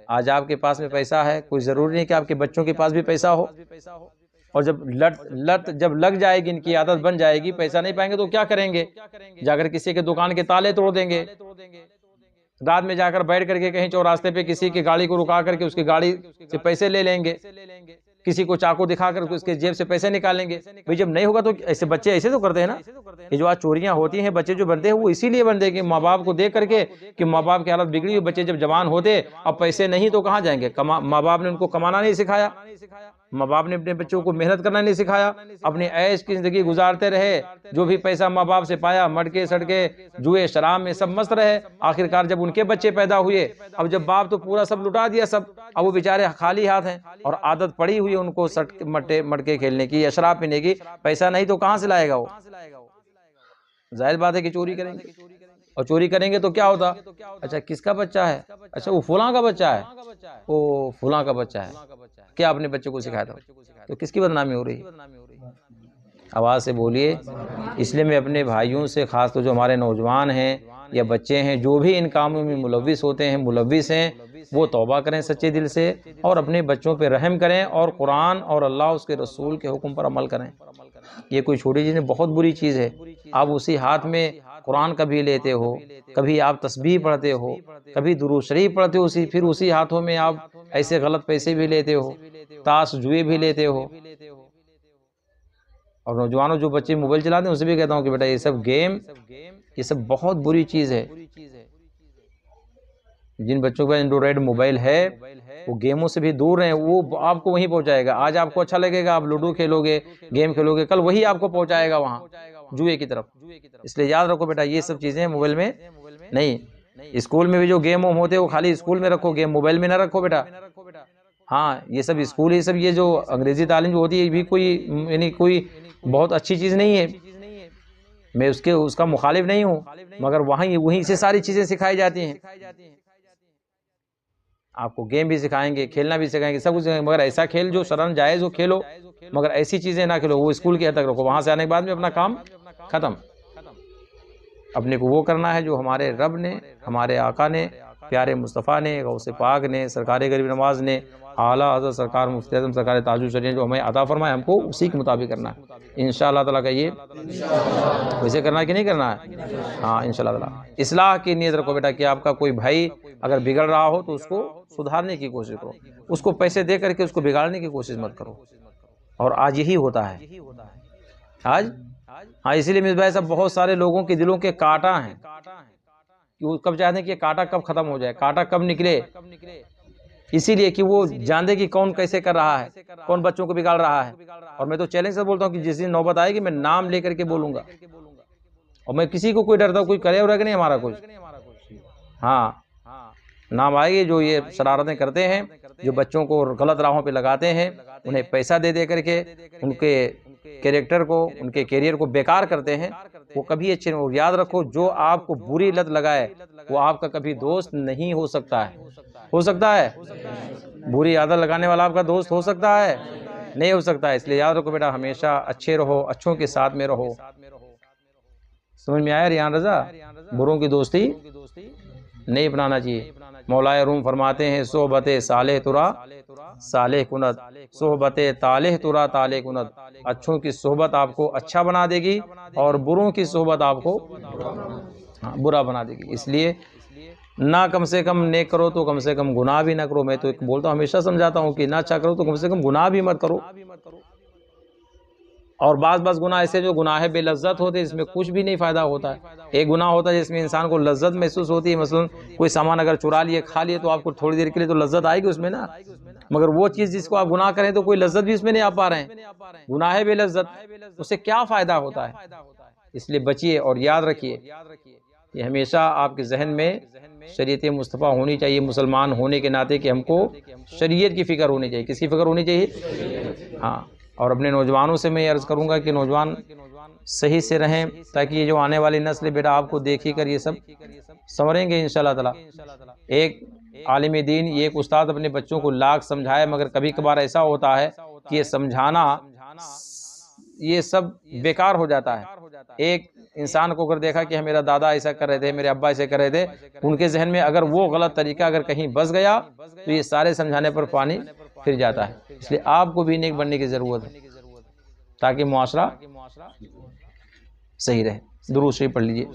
آج آپ کے پاس میں پیسہ ہے، کوئی ضروری نہیں کہ آپ کے بچوں کے پاس بھی پیسہ ہو، اور جب لت جب لگ جائے گی، ان کی عادت بن جائے گی، پیسہ نہیں پائیں گے تو کیا کریں گے؟ جا کر کسی کے دکان کے تالے توڑ دیں گے، رات میں جا کر بیٹھ کر کے کہیں چوراستے پہ کسی کی گاڑی کو رکا کر کے اس کی گاڑی سے پیسے لے لیں گے، کسی کو چاقو دکھا کر اس کے جیب سے پیسے نکالیں گے۔ بھئی جب نہیں ہوگا تو ایسے بچے ایسے تو کرتے ہیں نا، یہ جو آج چوریاں ہوتی ہیں بچے جو بنتے ہیں وہ اسی لیے بنتے ہیں کہ ماں باپ کو دیکھ کر کے کہ ماں باپ کی حالت بگڑی ہوئی، بچے جب جوان ہوتے اب پیسے نہیں تو کہاں جائیں گے؟ ماں باپ نے ان کو کمانا نہیں سکھایا، ماں باپ نے اپنے بچوں کو محنت کرنا نہیں سکھایا، اپنی عیش کی زندگی گزارتے رہے، جو بھی پیسہ ماں باپ سے پایا مٹکے سڑکے جوئے شراب میں سب مست رہے۔ آخرکار جب ان کے بچے پیدا ہوئے، اب جب باپ تو پورا سب لٹا دیا سب، اب وہ بیچارے خالی ہاتھ ہیں، اور عادت پڑی ہوئی ہے ان کو مٹکے کھیلنے کی یا شراب پینے کی، پیسہ نہیں تو کہاں سے لائے گا وہ؟ ظاہر بات ہے کہ چوری کریں گے، اور چوری کریں گے تو کیا ہوتا؟ اچھا کس کا بچہ ہے؟ اچھا وہ فلاں کا بچہ ہے، وہ فلاں کا بچہ ہے، کیا اپنے بچے کو سکھایا تھا؟ تو کس کی بدنامی ہو رہی ہے؟ آواز سے بولیے۔ اس لیے میں اپنے بھائیوں سے، خاص طور جو ہمارے نوجوان ہیں یا بچے ہیں جو بھی ان کاموں میں ملوث ہوتے ہیں، ملوث ہیں، وہ توبہ کریں سچے دل سے اور اپنے بچوں پہ رحم کریں، اور قرآن اور اللہ اس کے رسول کے حکم پر عمل کریں۔ یہ کوئی چھوٹی چیز نہیں، بہت بری چیز ہے۔ آپ اسی ہاتھ میں قرآن کبھی لیتے ہو، کبھی آپ تسبیح پڑھتے ہو، کبھی درود شریف پڑھتے ہو، پھر اسی ہاتھوں میں آپ ایسے غلط پیسے بھی لیتے ہو، تاش جوئے بھی لیتے ہو۔ اور نوجوانوں جو بچے موبائل چلاتے ہیں اسے بھی کہتا ہوں کہ بیٹا یہ سب گیم، یہ سب بہت بری چیز ہے۔ جن بچوں کا اینڈرائڈ موبائل ہے وہ گیموں سے بھی دور ہیں، وہ آپ کو وہیں پہنچائے گا۔ آج آپ کو اچھا لگے گا، آپ لوڈو کھیلو گے، گیم کھیلو گے، کل وہی آپ کو پہنچائے گا وہاں جوئے کی طرف۔ اس لیے یاد رکھو بیٹا یہ سب چیزیں موبائل میں نہیں۔ اسکول میں بھی جو گیم ہوتے ہیں وہ خالی اسکول میں رکھو، گیم موبائل میں نہ رکھو بیٹا۔ ہاں یہ سب اسکول، یہ سب یہ جو انگریزی تعلیم جو ہوتی ہے یہ بھی کوئی یعنی کوئی بہت اچھی چیز نہیں ہے، میں اس کا مخالف نہیں ہوں، مگر وہیں سے ساری چیزیں سکھائی جاتی ہیں۔ آپ کو گیم بھی سکھائیں گے، کھیلنا بھی سکھائیں گے، سب کچھ سکھائیں گے، مگر ایسا کھیل جو شرعاً جائز ہو کھیلو، مگر ایسی چیزیں نہ کھیلو۔ وہ اسکول کی حد تک رکھو، وہاں سے آنے کے بعد میں اپنا کام ختم۔ اپنے کو وہ کرنا ہے جو ہمارے رب نے، ہمارے آقا نے، پیارے مصطفیٰ نے، غوث پاک نے، سرکار غریب نواز نے، اعلیٰ حضرت سرکار مفتی اعظم سرکار تاج الشریعہ جو ہمیں عطا فرمائے، ہم کو اسی کے مطابق کرنا ہے انشاءاللہ تعالیٰ کا۔ یہ ویسے کرنا ہے کہ نہیں کرنا ہے؟ ہاں انشاءاللہ تعالیٰ۔ اصلاح کی نیت رکھو بیٹا کہ آپ کا کوئی بھائی اگر بگڑ رہا ہو تو اس کو سدھارنے کی کوشش کرو، اس کو پیسے دے کر کے اس کو بگاڑنے کی کوشش مت کرو۔ اور آج یہی ہوتا ہے آج۔ ہاں اسی لیے مصباح صاحب بہت سارے لوگوں کے دلوں کے کانٹا ہیں کہ وہ کب چاہتے ہیں کہ یہ کانٹا کب ختم ہو جائے، کانٹا کب نکلے، اسی لیے کہ وہ جانتے کہ کون کیسے کر رہا ہے، کون بچوں کو بگاڑ رہا ہے۔ اور میں تو چیلنج سے بولتا ہوں کہ جس دن نوبت آئے گی میں نام لے کر کے بولوں گا، اور میں کسی کو کوئی ڈرتا ہوں کوئی کرے اور نہیں ہمارا کچھ۔ ہاں نام آئے گی جو یہ شرارتیں کرتے ہیں، جو بچوں کو غلط راہوں پہ لگاتے ہیں، انہیں پیسہ دے کر کے ان کے کیریکٹر کو، ان کے کیریئر کو بیکار کرتے ہیں، وہ کبھی اچھے نہیں۔ اور یاد رکھو جو آپ کو بری لت لگائے وہ آپ کا کبھی دوست نہیں ہو سکتا ہے۔ ہو سکتا ہے؟ بری عادت لگانے والا آپ کا دوست ہو سکتا ہے؟ نہیں ہو سکتا ہے۔ اس لیے یاد رکھو بیٹا ہمیشہ اچھے رہو، اچھوں کے ساتھ میں رہو۔ سمجھ میں آیا ریان رضا؟ بروں کی دوستی نہیں اپنانا چاہیے۔ مولا روم فرماتے ہیں صحبت صالح ترا صالح کند، صحبت طالح ترا طالح کند۔ اچھوں کی صحبت آپ کو اچھا بنا دے گی اور بروں کی صحبت آپ کو برا بنا دے گی۔ اس لیے نہ کم سے کم نیک کرو تو کم سے کم گناہ بھی نہ کرو۔ میں تو ایک بولتا ہوں ہمیشہ سمجھاتا ہوں کہ نہ اچھا کرو تو کم سے کم گناہ بھی مت کرو۔ اور بعض گناہ ایسے جو گناہ بے لذت ہوتے اس میں کچھ بھی نہیں فائدہ ہوتا ہے۔ ایک گناہ ہوتا ہے جس میں انسان کو لذت محسوس ہوتی ہے، مثلا کوئی سامان اگر چرا لیے کھا لیے تو آپ کو تھوڑی دیر کے لیے تو لذت آئے گی اس میں نا، مگر وہ چیز جس کو آپ گناہ کریں تو کوئی لذت بھی اس میں نہیں آ پا رہے ہیں، گناہ بے لذت، اس سے کیا فائدہ ہوتا ہے؟ اس لیے بچیے اور یاد رکھیے کہ ہمیشہ آپ کے ذہن میں شریعت مصطفیٰ ہونی چاہیے، مسلمان ہونے کے ناطے کہ ہم کو شریعت کی فکر ہونی چاہیے۔ کس کی فکر ہونی چاہیے؟ ہاں۔ اور اپنے نوجوانوں سے میں عرض کروں گا کہ نوجوان صحیح سے رہیں تاکہ یہ جو آنے والی نسل بیٹا آپ کو دیکھی کر یہ سب سنوریں گے انشاءاللہ تعالی۔ ایک عالم دین، یہ ایک استاد اپنے بچوں کو لاکھ سمجھائے، مگر کبھی کبھار ایسا ہوتا ہے کہ یہ سمجھانا یہ سب بیکار ہو جاتا ہے۔ ایک انسان کو اگر دیکھا کہ میرا دادا ایسا کر رہے تھے، میرے ابا ایسے کر رہے تھے، ان کے ذہن میں اگر وہ غلط طریقہ اگر کہیں بس گیا تو یہ سارے سمجھانے پر پانی پھر جاتا ہے۔ اس لیے آپ کو بھی نیک بننے کی ضرورت ہے تاکہ معاشرہ صحیح رہے۔ درود شریف پڑھ لیجئے۔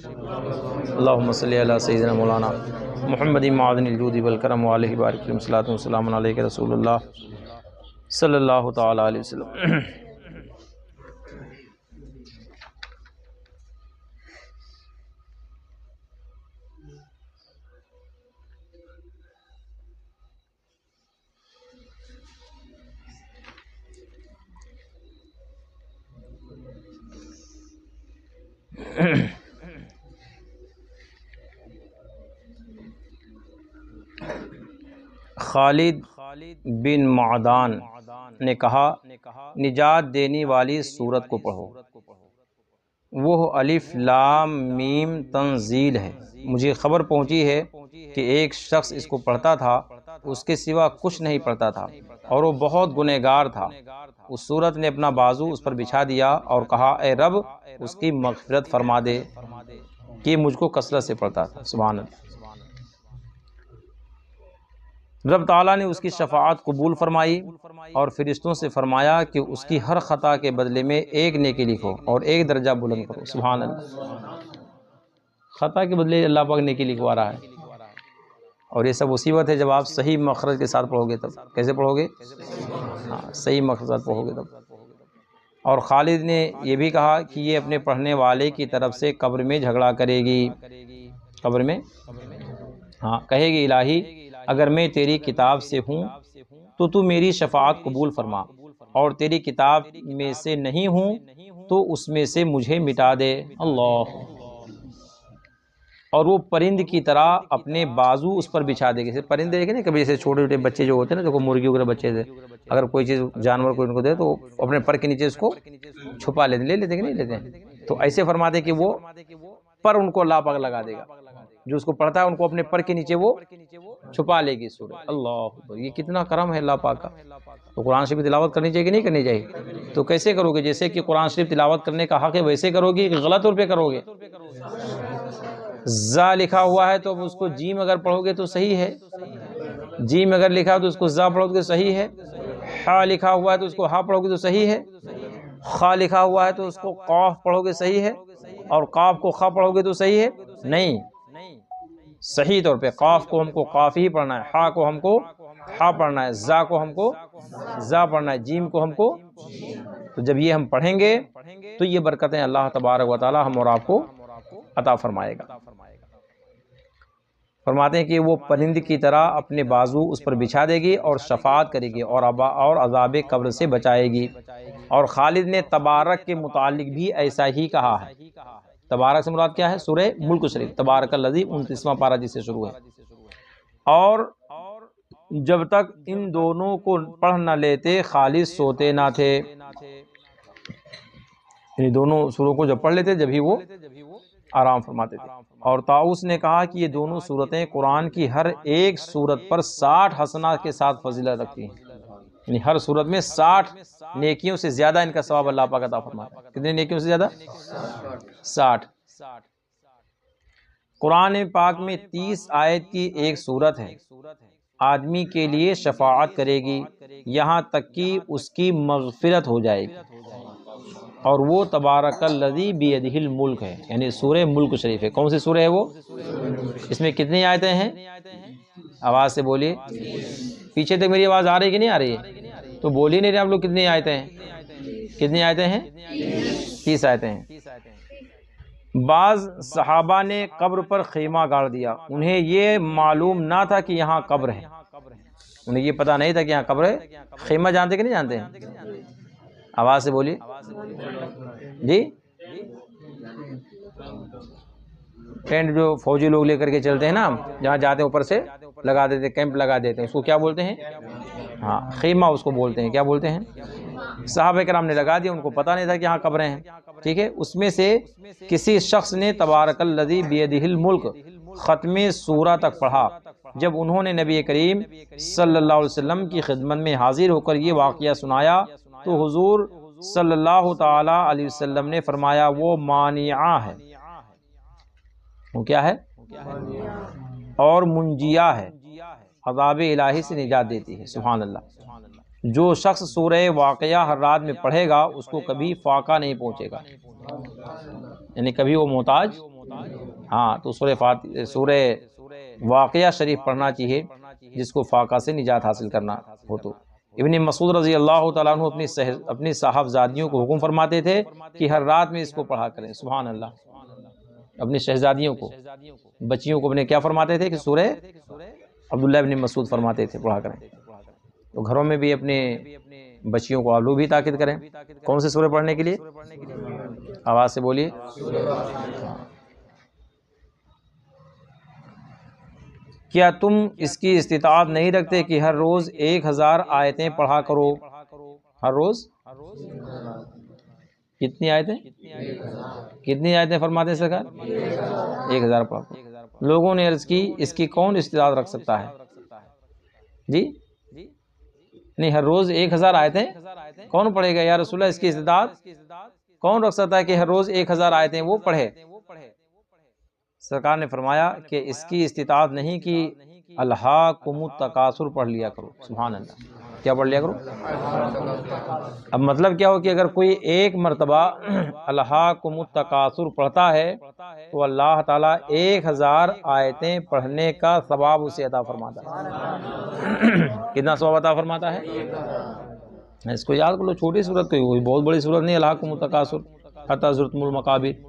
اللہم صلی علی سیدنا مولانا محمد معدن الجود والکرم وعلیہ بارک وسلم، صلاۃ و سلام علیک رسول اللہ صلی اللہ تعالی علیہ وسلم۔ خالد بن معدان نے کہا، نجات دینے والی سورت کو پڑھو، وہ الف لام میم تنزیل ہے۔ مجھے خبر پہنچی ہے کہ ایک شخص اس کو پڑھتا تھا، اس کے سوا کچھ نہیں پڑھتا تھا، اور وہ بہت گنہگار تھا۔ اس سورت نے اپنا بازو اس پر بچھا دیا اور کہا، اے رب اس کی مغفرت فرما دے کہ مجھ کو کثرت سے پڑھتا تھا۔ سبحان اللہ۔ رب تعالیٰ نے اس کی شفاعت قبول فرمائی اور فرشتوں سے فرمایا کہ اس کی ہر خطا کے بدلے میں ایک نیکی لکھو اور ایک درجہ بلند کرو۔ سبحان اللہ۔ خطا کے بدلے اللہ پاک نیکی لکھوا رہا ہے، اور یہ سب مصیبت ہے جب آپ صحیح مخرج کے ساتھ پڑھو گے تب۔ کیسے پڑھو گے؟ ہاں، صحیح مخرج کے ساتھ پڑھو گے تب۔ اور خالد نے یہ بھی کہا کہ یہ اپنے پڑھنے والے کی طرف سے قبر میں جھگڑا کرے گی، قبر میں کہے گی، الہی اگر میں تیری کتاب سے ہوں تو میری شفاعت قبول فرما، اور تیری کتاب میں سے نہیں ہوں تو اس میں سے مجھے مٹا دے۔ اللہ۔ اور وہ پرند کی طرح اپنے بازو اس پر بچھا دے گی۔ جیسے پرندے دیکھیں نا، کبھی جیسے چھوٹے چھوٹے بچے جو ہوتے ہیں نا، دیکھو مرغی وغیرہ بچے تھے، اگر کوئی چیز جانور کو ان کو دے تو اپنے پر کے نیچے اس کو چھپا لیتے، لے لیتے کہ نہیں لیتے ہیں؟ تو ایسے فرماتے کہ وہ پر ان کو اللہ پاک لگا دے گا، جو اس کو پڑھتا ہے ان کو اپنے پر کے نیچے وہ چھپا لے گی سورہ۔ اللہ، یہ کتنا کرم ہے اللہ پاک کا۔ تو قرآن شریف تلاوت کرنی چاہیے کہ نہیں کرنی چاہیے؟ تو کیسے کرو گے؟ جیسے کہ قرآن شریف تلاوت کرنے کا حق ہے ویسے کرو گے کہ غلط طور پہ کرو گے؟ زا لکھا ہوا ہے تو اس کو جیم اگر پڑھو گے تو صحیح ہے، جیم اگر لکھا تو اس کو زا پڑھو گے تو صحیح ہے، ہا لکھا ہوا ہے تو اس کو ہا پڑھو گے تو صحیح ہے، خا لکھا ہوا ہے تو اس کو قاف پڑھو گے صحیح ہے، اور قاف کو خا پڑھو گے تو صحیح ہے؟ نہیں، صحیح طور پہ قاف کو ہم کو قاف ہی پڑھنا ہے، ہا کو ہم کو ہا پڑھنا ہے، زا کو ہم کو زا پڑھنا ہے، جیم کو ہم کو۔ تو جب یہ ہم پڑھیں گے تو یہ برکتیں اللہ تبارک و تعالی ہم اور آپ کو عطا فرمائے گا۔ فرماتے ہیں کہ وہ پرند کی طرح اپنے بازو اس پر بچھا دے گی اور شفاعت کرے گی اور عذاب قبر سے بچائے گی۔ اور خالد نے تبارک کے متعلق بھی ایسا ہی کہا ہے۔ تبارک سے مراد کیا ہے؟ سورہ ملک شریف، تبارک الذی 29واں پارہ جس سے شروع ہے۔ اور جب تک ان دونوں کو پڑھ نہ لیتے خالد سوتے نہ تھے، یعنی دونوں سوروں کو جب پڑھ لیتے جب ہی وہ آرام فرماتے تھے۔ اور طاؤس نے کہا کہ یہ دونوں صورتیں قرآن کی ہر ایک صورت پر 60 حسنات کے ساتھ فضیلت رکھتی ہیں، یعنی ہر صورت میں 60 نیکیوں سے زیادہ ان کا ثواب اللہ پاک عطا فرماتا ہے۔ کتنی نیکیوں سے زیادہ؟ 60۔ قرآن پاک میں 30 آیت کی ایک صورت ہے، آدمی کے لیے شفاعت کرے گی یہاں تک کہ اس کی مغفرت ہو جائے گی، اور وہ تبارک الذی بیدہ الملک ہے، یعنی سورہ ملک شریف ہے۔ کون سی سورہ ہے وہ؟ اس میں کتنی آیتیں ہیں؟ آواز سے بولیے۔ پیچھے تک میری آواز آ رہی ہے کہ نہیں آ رہی ہے؟ تو بول ہی نہیں رہے آپ لوگ۔ کتنی آیتیں ہیں؟ کتنی آیتیں ہیں؟ 30 آیتیں ہیں۔ بعض صحابہ نے قبر پر خیمہ گاڑ دیا، انہیں یہ معلوم نہ تھا کہ یہاں قبر ہے، انہیں یہ پتہ نہیں تھا کہ یہاں قبر ہے۔ خیمہ جانتے کہ نہیں جانتے ہیں؟ آواز سے بولیے جی۔ ٹینٹ جو فوجی لوگ لے کر کے چلتے ہیں نا، جہاں جاتے ہیں اوپر سے لگا دیتے ہیں، کیمپ لگا دیتے ہیں، اس کو کیا بولتے ہیں؟ خیمہ اس کو بولتے ہیں۔ کیا بولتے ہیں؟ صحابہ کرام نے لگا دیا، ان کو پتہ نہیں تھا کہ یہاں قبریں ہیں۔ ٹھیک ہے، اس میں سے کسی شخص نے تبارک الذی بیدہ الملک ختم سورہ تک پڑھا۔ جب انہوں نے نبی کریم صلی اللہ علیہ وسلم کی خدمت میں حاضر ہو کر یہ واقعہ سنایا تو حضور صلی اللہ تعالی علیہ وسلم نے فرمایا وہ مانعہ ہے، وہ کیا ہے؟ اور منجیہ ہے، عذاب الہی سے نجات دیتی ہے۔ سبحان اللہ۔ جو شخص سورہ واقعہ ہر رات میں پڑھے گا اس کو کبھی فاقہ نہیں پہنچے گا، یعنی کبھی وہ محتاج، ہاں تو سورہ واقعہ شریف پڑھنا چاہیے جس کو فاقہ سے نجات حاصل کرنا ہو۔ تو ابن مسعود رضی اللہ تعالیٰ عنہ اپنی صاحبزادیوں کو حکم فرماتے تھے کہ ہر رات میں اس کو پڑھا کریں۔ سبحان اللہ۔ اپنی شہزادیوں کو، بچیوں کو اپنے کیا فرماتے تھے کہ سورہ عبداللہ ابن مسعود فرماتے تھے پڑھا کریں۔ تو گھروں میں بھی اپنے بچیوں کو آپ لوگ بھی تاکید کریں کون سے سورہ پڑھنے کے لیے؟ آواز سے بولیے۔ کیا تم اس کی استطاعت نہیں رکھتے کہ ہر روز 1000 آیتیں پڑھا کرو؟ ہر روز کتنی آیتیں؟ کتنی آیتیں فرماتے ہیں سرکار؟ 1000 پڑھا کرو۔ لوگوں نے عرض کی اس کی کون استطاعت رکھ سکتا ہے؟ جی نہیں، ہر روز 1000 آیتیں کون پڑھے گا یا رسول اللہ؟ اس کی استطاعت کون رکھ سکتا ہے کہ ہر روز 1000 آیتیں وہ پڑھے؟ سرکار نے فرمایا کہ اس کی استطاعت نہیں کہ الہاکم التکاثر پڑھ لیا کرو۔ سبحان اللہ۔ کیا پڑھ لیا کرو؟ اب مطلب کیا ہو کہ اگر کوئی ایک مرتبہ الہاکم التکاثر پڑھتا ہے تو اللہ تعالیٰ 1000 آیتیں پڑھنے کا ثواب اسے عطا فرماتا ہے۔ کتنا ثواب عطا فرماتا ہے؟ اس کو یاد کر لو، چھوٹی صورت کوئی بہت بڑی صورت نہیں۔ الہاکم التکاثر حتی زرتم المقابر،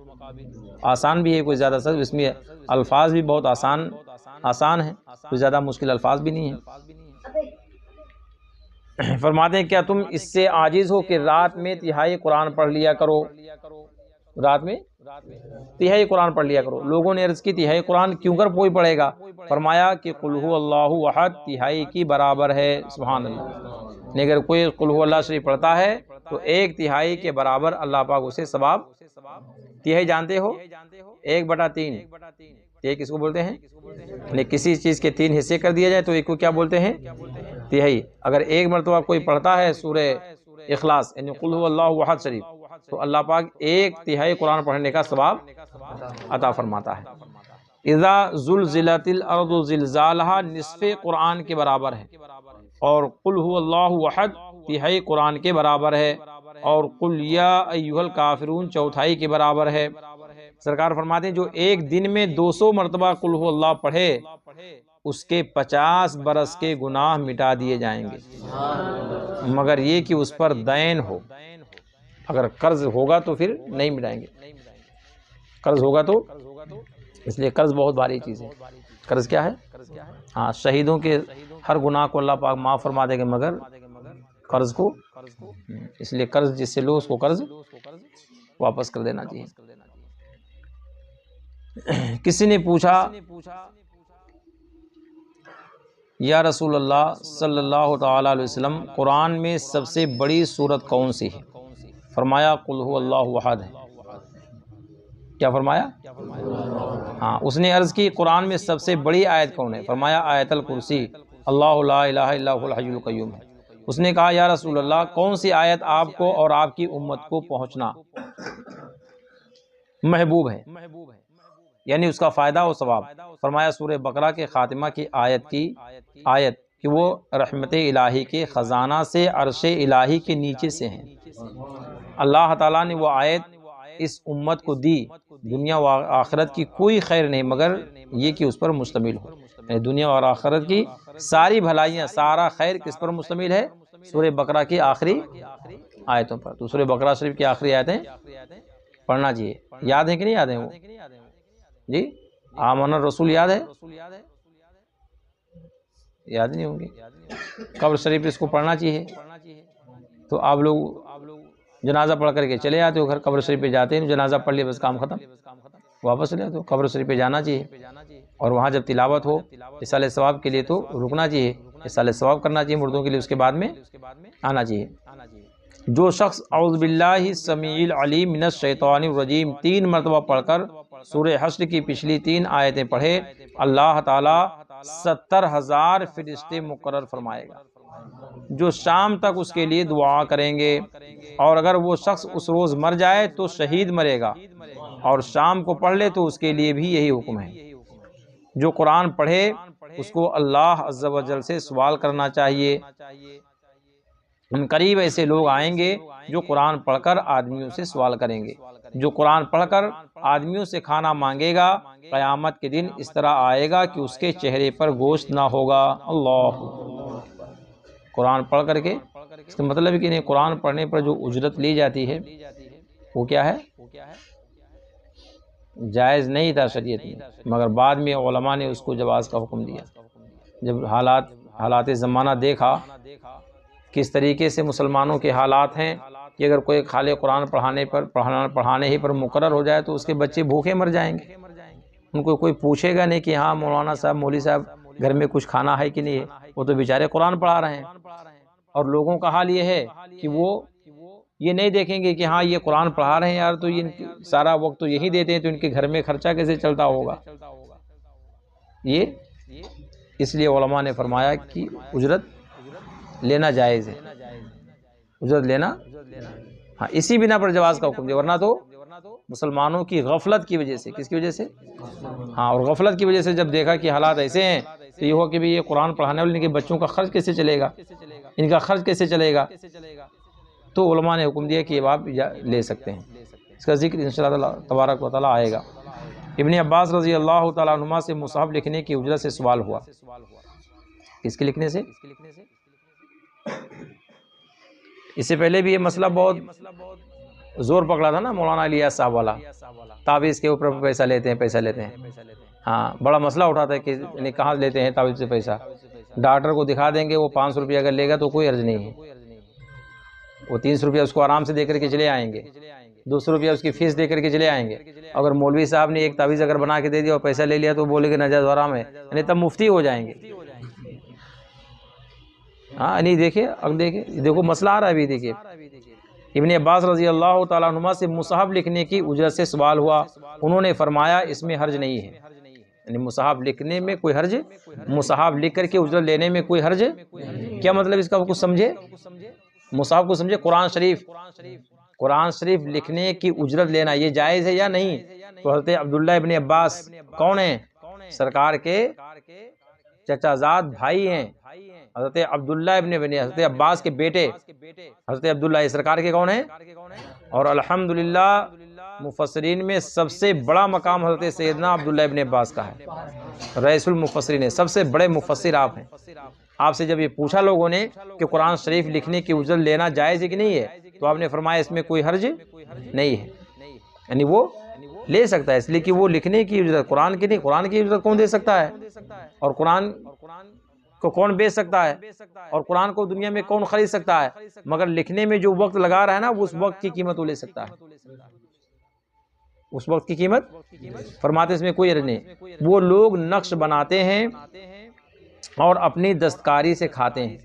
آسان بھی ہے، کوئی زیادہ سخت، اس میں الفاظ بھی بہت آسان ہیں، کوئی زیادہ مشکل الفاظ بھی نہیں ہیں۔ فرماتے ہیں کیا تم اس سے عاجز ہو کہ رات میں تہائی قرآن پڑھ لیا کرو؟ رات میں تہائی قرآن پڑھ لیا کرو۔ لوگوں نے عرض کی تہائی قرآن کیوں کر کوئی پڑھے گا؟ فرمایا کہ قل هو اللہ احد تہائی کی برابر ہے۔ سبحان اللہ۔ اگر کوئی قل هو اللہ شریف پڑھتا ہے تو 1/3 کے برابر اللہ پاک اسے ثواب۔ تہائی جانتے ہو؟ 1/3 یہ کس کو بولتے ہیں؟ کسی چیز کے 3 حصے کر دیا جائے تو ایک کو کیا بولتے ہیں؟ تہائی۔ اگر ایک مرتبہ کوئی پڑھتا ہے سورہ اخلاص یعنی قل هو اللہ احد شریف تو اللہ پاک 1/3 قرآن پڑھنے کا ثواب عطا فرماتا ہے۔ اذا زلزلت الارض زلزالها نصف قرآن کے برابر ہے، اور قل هو اللہ احد 1/3 قرآن کے برابر ہے، اور قل یا ایھا الکافرون 1/4 کے برابر ہے۔ سرکار فرماتے ہیں جو ایک دن میں 200 مرتبہ قل هو اللہ پڑھے اس کے 50 برس کے گناہ مٹا دیے جائیں گے، مگر یہ کہ اس پر دین ہو۔ اگر قرض ہوگا تو پھر نہیں مٹائیں گے، قرض ہوگا تو، اس لیے قرض بہت بھاری چیز ہے۔ قرض کیا ہے؟ ہاں، شہیدوں کے ہر گناہ کو اللہ پاک معاف فرما دے گا مگر قرض کو، اس لیے قرض جس سے لو اس کو قرض واپس کر دینا چاہیے۔ کسی نے پوچھا یا رسول اللہ صلی اللہ تعالی علیہ وسلم قرآن میں سب سے بڑی سورت کون سی ہے؟ فرمایا قل هو اللہ احد ہے۔ کیا فرمایا؟ ہاں، اس نے عرض کی قرآن میں سب سے بڑی آیت کون ہے؟ فرمایا آیت الکرسی، اللہ لا الہ الا هو الحی القیوم ہے۔ اس نے کہا یا رسول اللہ کون سی آیت آپ کو اور آپ کی امت کو پہنچنا محبوب ہے، یعنی اس کا فائدہ و ثواب؟ فرمایا سورہ بقرہ کے خاتمہ کی آیت کہ وہ رحمت الہی کے خزانہ سے عرش الہی کے نیچے سے ہیں۔ اللہ تعالیٰ نے وہ آیت اس امت کو دی، دنیا و آخرت کی کوئی خیر نہیں مگر یہ کہ اس پر مشتمل ہو، یعنی دنیا اور آخرت کی ساری بھلائیاں، سارا خیر کس پر مشتمل ہے؟ سورہ بقرہ کی آخری آیتوں پر۔ تو سورہ بقرہ شریف کی آخری آیتیں پڑھنا چاہیے۔ یاد ہیں کہ نہیں یاد ہیں وہ؟ جی آمن الرسول یاد ہے؟ یاد نہیں ہوں گے۔ قبر شریف اس کو پڑھنا چاہیے۔ تو آپ لوگ جنازہ پڑھ کر کے چلے آتے ہو گھر، قبر شریف پہ جاتے ہیں، جنازہ پڑھ لیا بس کام ختم، واپس چلے آتے ہو۔ قبر شریف پہ جانا چاہیے، اور وہاں جب تلاوت ہو اصالہ ثواب کے لیے تو رکنا چاہیے، اصالہ ثواب کرنا چاہیے مردوں کے لیے، اس کے بعد میں آنا چاہیے۔ جو شخص اعوذ باللہ السمیع العلیم من الشیطان الرجیم 3 مرتبہ پڑھ کر سورہ حشر کی پچھلی 3 آیتیں پڑھے، اللہ تعالیٰ 70,000 فرشتے مقرر فرمائے گا جو شام تک اس کے لیے دعا کریں گے، اور اگر وہ شخص اس روز مر جائے تو شہید مرے گا، اور شام کو پڑھ لے تو اس کے لیے بھی یہی حکم ہے۔ جو قرآن پڑھے اس کو اللہ عز و جل سے سوال کرنا چاہیے۔ ان قریب ایسے لوگ آئیں گے جو قرآن پڑھ کر آدمیوں سے سوال کریں گے۔ جو قرآن پڑھ کر آدمیوں سے کھانا مانگے گا، قیامت کے دن اس طرح آئے گا کہ اس کے چہرے پر گوشت نہ ہوگا۔ اللہ، قرآن پڑھ کر کے، اس کا مطلب کہ نہیں، قرآن پڑھنے پر جو اجرت لی جاتی ہے وہ کیا ہے؟ جائز نہیں تھا شریعت میں، مگر بعد میں علماء نے اس کو جواز کا حکم دیا۔ جب حالات زمانہ دیکھا کس طریقے سے مسلمانوں کے حالات ہیں کہ اگر کوئی خالی قرآن پڑھانے ہی پر مقرر ہو جائے تو اس کے بچے بھوکے مر جائیں گے، ان کو کوئی پوچھے گا نہیں کہ ہاں مولانا صاحب، مولوی صاحب گھر میں کچھ کھانا ہے کہ نہیں ہے، وہ تو بیچارے قرآن پڑھا رہے ہیں۔ اور لوگوں کا حال یہ ہے کہ وہ یہ نہیں دیکھیں گے کہ ہاں یہ قرآن پڑھا رہے ہیں یار، تو یہ سارا وقت تو یہی دیتے ہیں، تو ان کے گھر میں خرچہ کیسے چلتا ہوگا۔ یہ اس لیے علماء نے فرمایا کہ اجرت لینا جائز ہے، اجرت لینا، ہاں اسی بنا پر جواز کا حکم دیا، ورنہ تو مسلمانوں کی غفلت کی وجہ سے، کس کی وجہ سے؟ ہاں، اور غفلت کی وجہ سے جب دیکھا کہ حالات ایسے ہیں تو یہ ہوا کہ یہ قرآن پڑھانے والے ان کے بچوں کا خرچ کیسے چلے گا، ان کا خرچ کیسے چلے گا، تو علماء نے حکم دیا کہ یہ آپ لے سکتے ہیں۔ اس کا ذکر انشاءاللہ تبارک و تعالیٰ آئے گا۔ ابن عباس رضی اللہ تعالیٰ عنہما سے مصحف لکھنے کی اجرت سے سوال ہوا۔ کس کے لکھنے سے؟ اس سے پہلے بھی یہ مسئلہ بہت زور پکڑا تھا نا، مولانا الیاس صاحب والا، تعویذ کے اوپر پیسہ لیتے ہیں۔ ہاں، بڑا مسئلہ اٹھاتا ہے کہ یعنی کہاں لیتے ہیں تعویذ سے پیسہ۔ ڈاکٹر کو دکھا دیں گے، وہ 500 روپیہ اگر لے گا تو کوئی حرج نہیں ہے، وہ 300 روپیہ اس کو آرام سے دے کر کے چلے آئیں گے، 200 روپیہ اس کی فیس دے کر کے چلے آئیں گے۔ اگر مولوی صاحب نے ایک تعویذ اگر بنا کے دے دیا اور پیسہ لے لیا تو بولے کہ ناجائز حرام ہے، یعنی تب مفتی ہو جائیں گے۔ ہاں نہیں، دیکھو مسئلہ آ رہا ہے ابھی، دیکھیے ابن عباس رضی اللہ تعالیٰ عنہما سے مصحف لکھنے کی اجرت سے سوال ہوا، انہوں نے فرمایا اس میں حرج نہیں ہے، یعنی مصحف لکھنے میں کوئی حرج، مصحف لکھ کر کے اجرت لینے میں کوئی حرج۔ کیا مطلب اس کا؟ کچھ سمجھے، مصحف کو سمجھے، قرآن شریف لکھنے کی اجرت لینا یہ جائز ہے یا نہیں؟ تو حضرت عبداللہ ابن عباس کون ہیں؟ سرکار کے چچا زاد بھائی ہیں، حضرت عبداللہ حضرت عباس کے بیٹے حضرت عبداللہ سرکار کے کون ہیں؟ اور الحمدللہ مفسرین میں سب سے بڑا مقام حضرت سیدنا عبداللہ ابن عباس کا ہے، رئیس المفسرین، سب سے بڑے مفسر آپ ہیں۔ آپ سے جب یہ پوچھا لوگوں نے کہ قرآن شریف لکھنے کی اجرت لینا جائز ہے کہ نہیں ہے، تو آپ نے فرمایا اس میں کوئی حرج نہیں ہے، یعنی وہ لے سکتا ہے، اس لیے کہ وہ لکھنے کی اجرت قرآن کی نہیں، قرآن کی اجرت کون دے سکتا ہے؟ اور قرآن کو کون بیچ سکتا ہے؟ اور قرآن کو دنیا میں کون خرید سکتا ہے؟ مگر لکھنے میں جو وقت لگا رہا ہے نا، اس وقت کی قیمت وہ لے سکتا ہے، اس وقت کی قیمت فرماتے اس میں کوئی حرج نہیں۔ وہ لوگ نقش بناتے ہیں اور اپنی دستکاری سے کھاتے ہیں،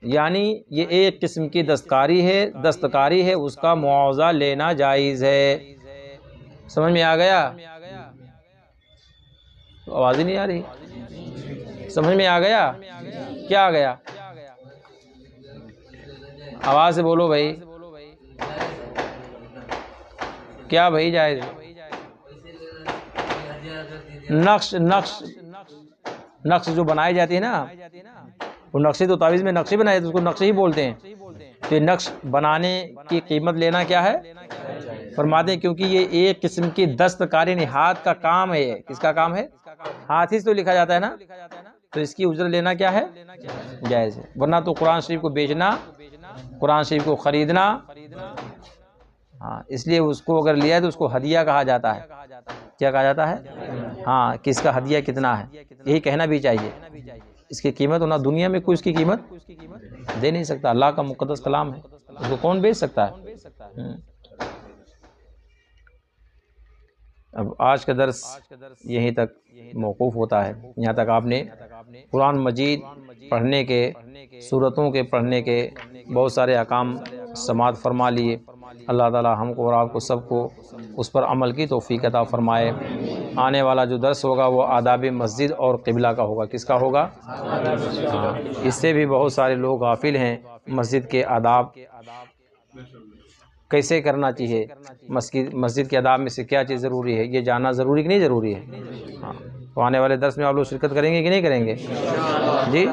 یعنی یہ ایک قسم کی دستکاری ہے، اس کا معاوضہ لینا جائز ہے۔ سمجھ میں آ گیا؟ آواز ہی نہیں آ رہی، سمجھ میں آ گیا؟ کیا آ گیا؟ آواز سے بولو بھائی، کیا بھائی جائز؟ نقش جو بنائی جاتی ہے نا، وہ نقشے تو تعویذ میں نقشے بنائے، اس کو نقشے ہی بولتے ہیں۔ تو یہ نقش بنانے کی قیمت لینا کیا ہے؟ فرماتے ہیں کیونکہ یہ ایک قسم کی دستکاری، ہاتھ کا کام ہے۔ کس کا کام ہے؟ ہاتھ ہی سے تو لکھا جاتا ہے نا، تو اس کی اجرت لینا کیا ہے؟ جائز ہے۔ ورنہ تو قرآن شریف کو بیچنا، قرآن شریف کو خریدنا، ہاں اس لیے اس کو اگر لیا ہے تو اس کو ہدیہ کہا جاتا ہے۔ کیا کہا جاتا ہے؟ ہاں، کس کا ہدیہ کتنا ہے، یہی کہنا بھی چاہیے۔ اس کی قیمت ہونا، دنیا میں کوئی اس کی قیمت دے نہیں سکتا، اللہ کا مقدس کلام ہے، اس کو کون بیچ سکتا ہے؟ اب آج کا درس یہیں تک موقوف ہوتا ہے، یہاں تک آپ نے قرآن مجید پڑھنے کے، سورتوں کے پڑھنے کے بہت سارے احکام سماعت فرما لیے۔ اللہ تعالی ہم کو اور آپ کو سب کو اس پر عمل کی توفیق عطا فرمائے۔ آنے والا جو درس ہوگا وہ آداب مسجد اور قبلہ کا ہوگا۔ کس کا ہوگا؟ ہاں، اس سے بھی بہت سارے لوگ غافل ہیں۔ مسجد کے آداب کیسے کرنا چاہیے، مسجد کے آداب میں سے کیا چیز ضروری ہے، یہ جاننا ضروری کہ نہیں ضروری ہے؟ ہاں، تو آنے والے درس میں آپ لوگ شرکت کریں گے کہ نہیں کریں گے؟ جی